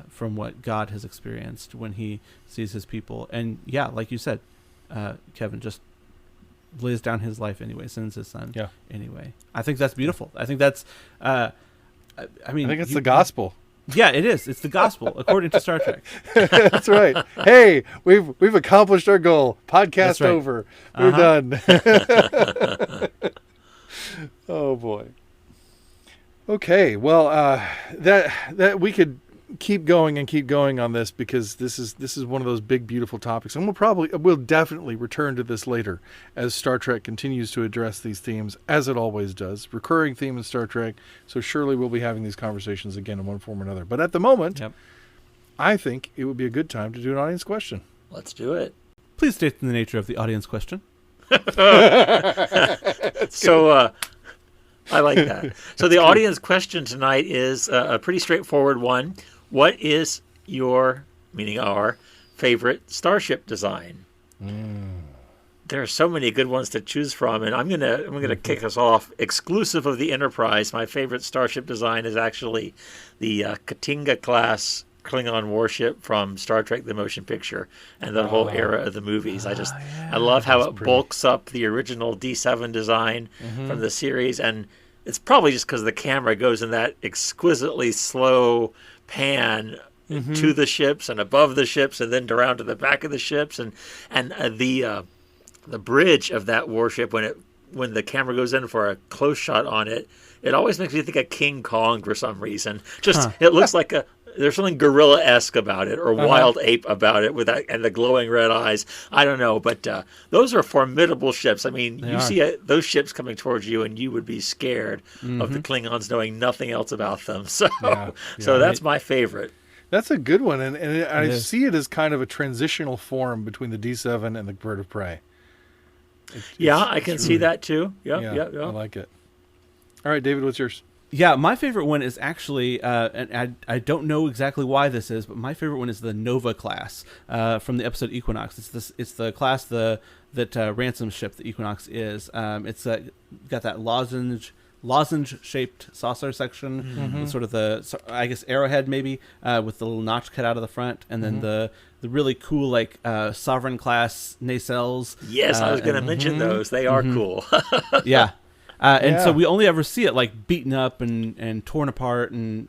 from what God has experienced when He sees His people. And like you said, Kevin, just lays down His life anyway, sends His Son anyway. I think that's beautiful. I think that's, I think it's the gospel. Yeah, it is. It's the gospel, according to Star Trek. That's right. Hey, we've accomplished our goal. Podcast over. We're done. Oh boy. Okay. Well, that we could keep going on this, because this is one of those big, beautiful topics, and we'll definitely return to this later as Star Trek continues to address these themes, as it always does. Recurring theme in Star Trek. So surely we'll be having these conversations again in one form or another. But at the moment, I think it would be a good time to do an audience question. Let's do it. Please state the nature of the audience question. So I like that. So the audience question tonight is a pretty straightforward one. What is your, meaning our, favorite starship design? There are so many good ones to choose from, and I'm gonna kick us off. Exclusive of the Enterprise, my favorite starship design is actually the Katinga class Klingon warship from Star Trek: The Motion Picture and the whole era of the movies. I love how it bulks up the original D7 design from the series, and it's probably just because the camera goes in that exquisitely slow pan to the ships and above the ships and then around to the back of the ships, and the bridge of that warship, when the camera goes in for a close shot on it, it always makes me think of King Kong for some reason. It looks like there's something gorilla-esque about it, or wild ape about it, with that and the glowing red eyes. I don't know, but those are formidable ships. I mean, you see those ships coming towards you, and you would be scared of the Klingons knowing nothing else about them. So that's my favorite. That's a good one, and I see it as kind of a transitional form between the D7 and the Bird of Prey. I can see that too. Yeah. I like it. All right, David, what's yours? Yeah, my favorite one is actually, and I don't know exactly why this is, but my favorite one is the Nova class from the episode Equinox. It's the class that Ransom's ship, the Equinox, is. It's got that lozenge-shaped saucer section, with sort of the, I guess, arrowhead maybe, with the little notch cut out of the front, and then the really cool like Sovereign class nacelles. Yes, I was going to mention those. They are cool. Yeah. And so we only ever see it like beaten up and torn apart and,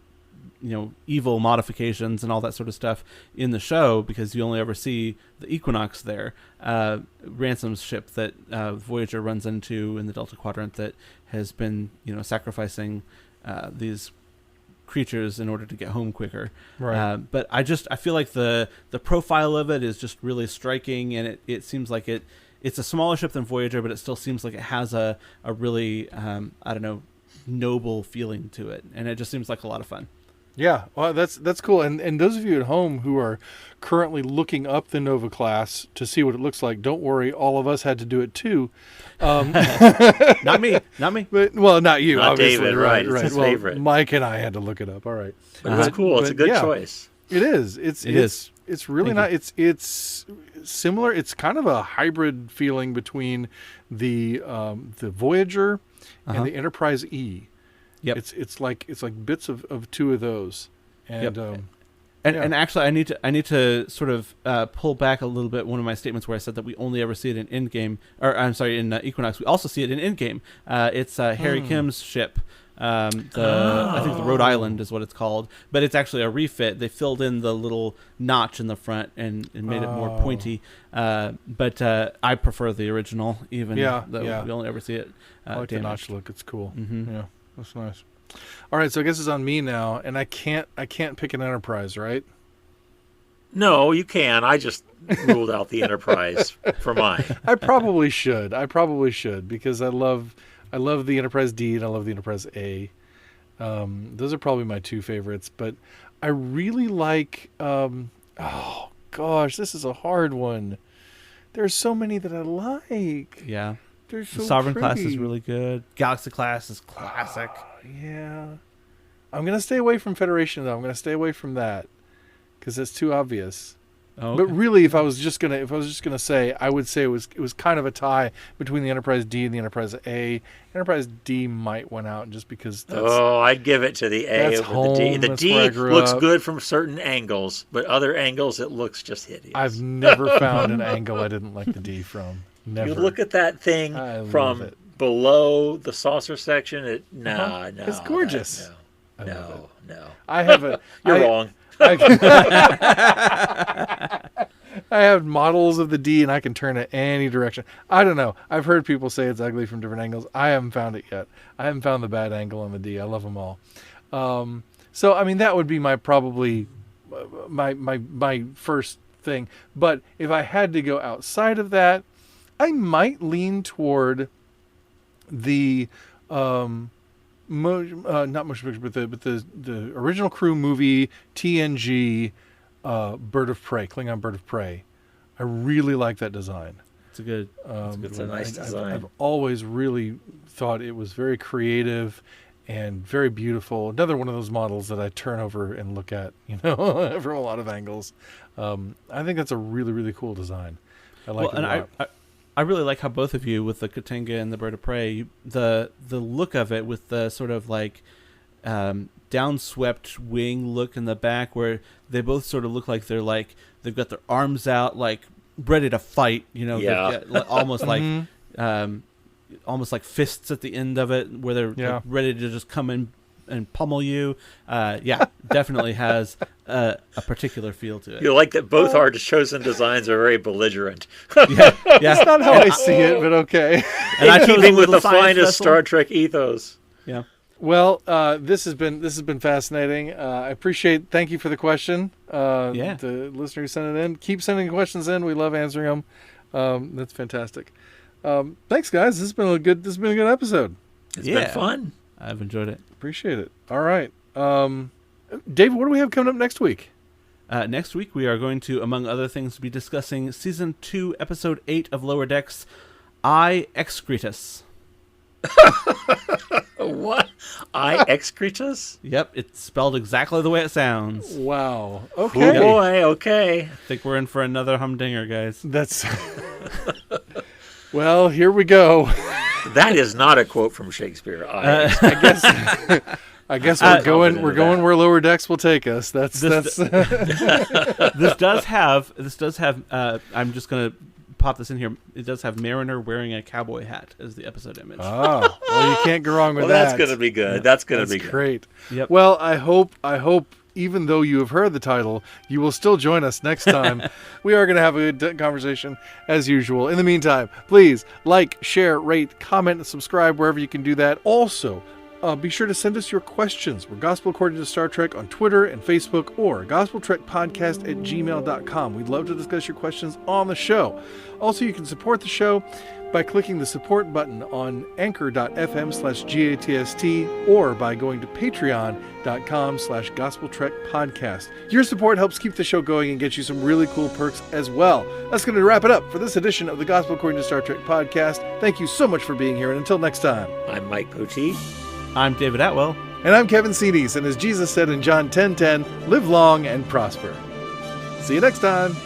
evil modifications and all that sort of stuff in the show, because you only ever see the Equinox there. Ransom's ship that Voyager runs into in the Delta Quadrant that has been, sacrificing these creatures in order to get home quicker. Right. But I feel like the profile of it is just really striking, and it seems like it's a smaller ship than Voyager, but it still seems like it has a really, noble feeling to it. And it just seems like a lot of fun. Yeah, well, that's cool. And those of you at home who are currently looking up the Nova class to see what it looks like, don't worry. All of us had to do it too. Not me. But, well, not you, Not obviously. David, right. It's his well, favorite. Mike and I had to look it up. All right. But it's cool. It's a good choice. It is. It's really nice. It's similar. It's kind of a hybrid feeling between the Voyager and the Enterprise E. Yep. It's like bits of two of those. And and actually I need to sort of pull back a little bit one of my statements where I said that we only ever see it in Endgame, or I'm sorry, in Equinox. We also see it in Endgame. It's Harry Kim's ship. I think the Rhode Island is what it's called, but it's actually a refit. They filled in the little notch in the front and made it more pointy. But I prefer the original, even though we only ever see it. I like the notch look. It's cool. Mm-hmm. Yeah, that's nice. All right, so I guess it's on me now, and I can't pick an Enterprise, right? No, you can. I just ruled out the Enterprise for mine. I probably should because I love the Enterprise D and I love the Enterprise A. Those are probably my two favorites, but I really like. Oh gosh, this is a hard one. There's so many that I like. Yeah, they're so Sovereign pretty. class is really good. Galaxy class is classic. Yeah, I'm gonna stay away from Federation though. I'm gonna stay away from that because it's too obvious. Oh, okay. But really, if I was just gonna say, I would say it was kind of a tie between the Enterprise D and the Enterprise A. Enterprise D might win out just because. I'd give it to the A over the D. The D looks good from certain angles, but other angles it looks just hideous. I've never found an angle I didn't like the D from. Never. You look at that thing from below the saucer section. No, it's gorgeous. No. I have a. You're wrong. I have models of the D, and I can turn it any direction. I don't know. I've heard people say it's ugly from different angles. I haven't found it yet. I haven't found the bad angle on the D. I love them all. So I mean, that would be my first thing. But if I had to go outside of that, I might lean toward the not motion picture, but the original crew movie TNG Bird of Prey, Klingon Bird of Prey. I really like that design. It's a good. It's a nice design. I've always really thought it was very creative and very beautiful. Another one of those models that I turn over and look at, from a lot of angles. I think that's a really, really cool design. I like it a lot. I really like how both of you, with the Katenga and the Bird of Prey, the look of it with the sort of like downswept wing look in the back, where they both sort of look like they've got their arms out, like ready to fight. Yeah. Almost like almost like fists at the end of it, where they're like ready to just come in and pummel you. Definitely has a particular feel to it. You like that both our chosen designs are very belligerent. Yeah. That's not how I see it, but okay. And in keeping with the finest Star Trek ethos. Yeah. Well, this has been fascinating. I appreciate. Thank you for the question. The listener who sent it in. Keep sending questions in. We love answering them. That's fantastic. Thanks, guys. This has been a good episode. It's been fun. I've enjoyed it. Appreciate it. All right. David, what do we have coming up next week? Next week, we are going to, among other things, be discussing Season 2, Episode 8 of Lower Decks, I Excretus. What? I Excretus? Yep, it's spelled exactly the way it sounds. Wow. Oh Okay. boy, okay. I think we're in for another humdinger, guys. That's... Well, here we go. That is not a quote from Shakespeare. I guess we're going where Lower Decks will take us. That's This does have I'm just going to pop this in here. It does have Mariner wearing a cowboy hat as the episode image. Oh, well, you can't go wrong with that. That's going to be good. That's going to be good. Great. Yep. Well, I hope even though you have heard the title, you will still join us next time. We are going to have a good conversation as usual. In the meantime, please like, share, rate, comment, and subscribe wherever you can do that. Also, be sure to send us your questions. We're Gospel According to Star Trek on Twitter and Facebook, or gospeltrekpodcast@gmail.com. We'd love to discuss your questions on the show. Also, you can support the show by clicking the support button on anchor.fm/GATST or by going to patreon.com/gospeltrekpodcast. Your support helps keep the show going and get you some really cool perks as well. That's going to wrap it up for this edition of the Gospel According to Star Trek podcast. Thank you so much for being here, and until next time. I'm Mike Poteet. I'm David Atwell. And I'm Kevin Cedes, and as Jesus said in John 10:10, live long and prosper. See you next time.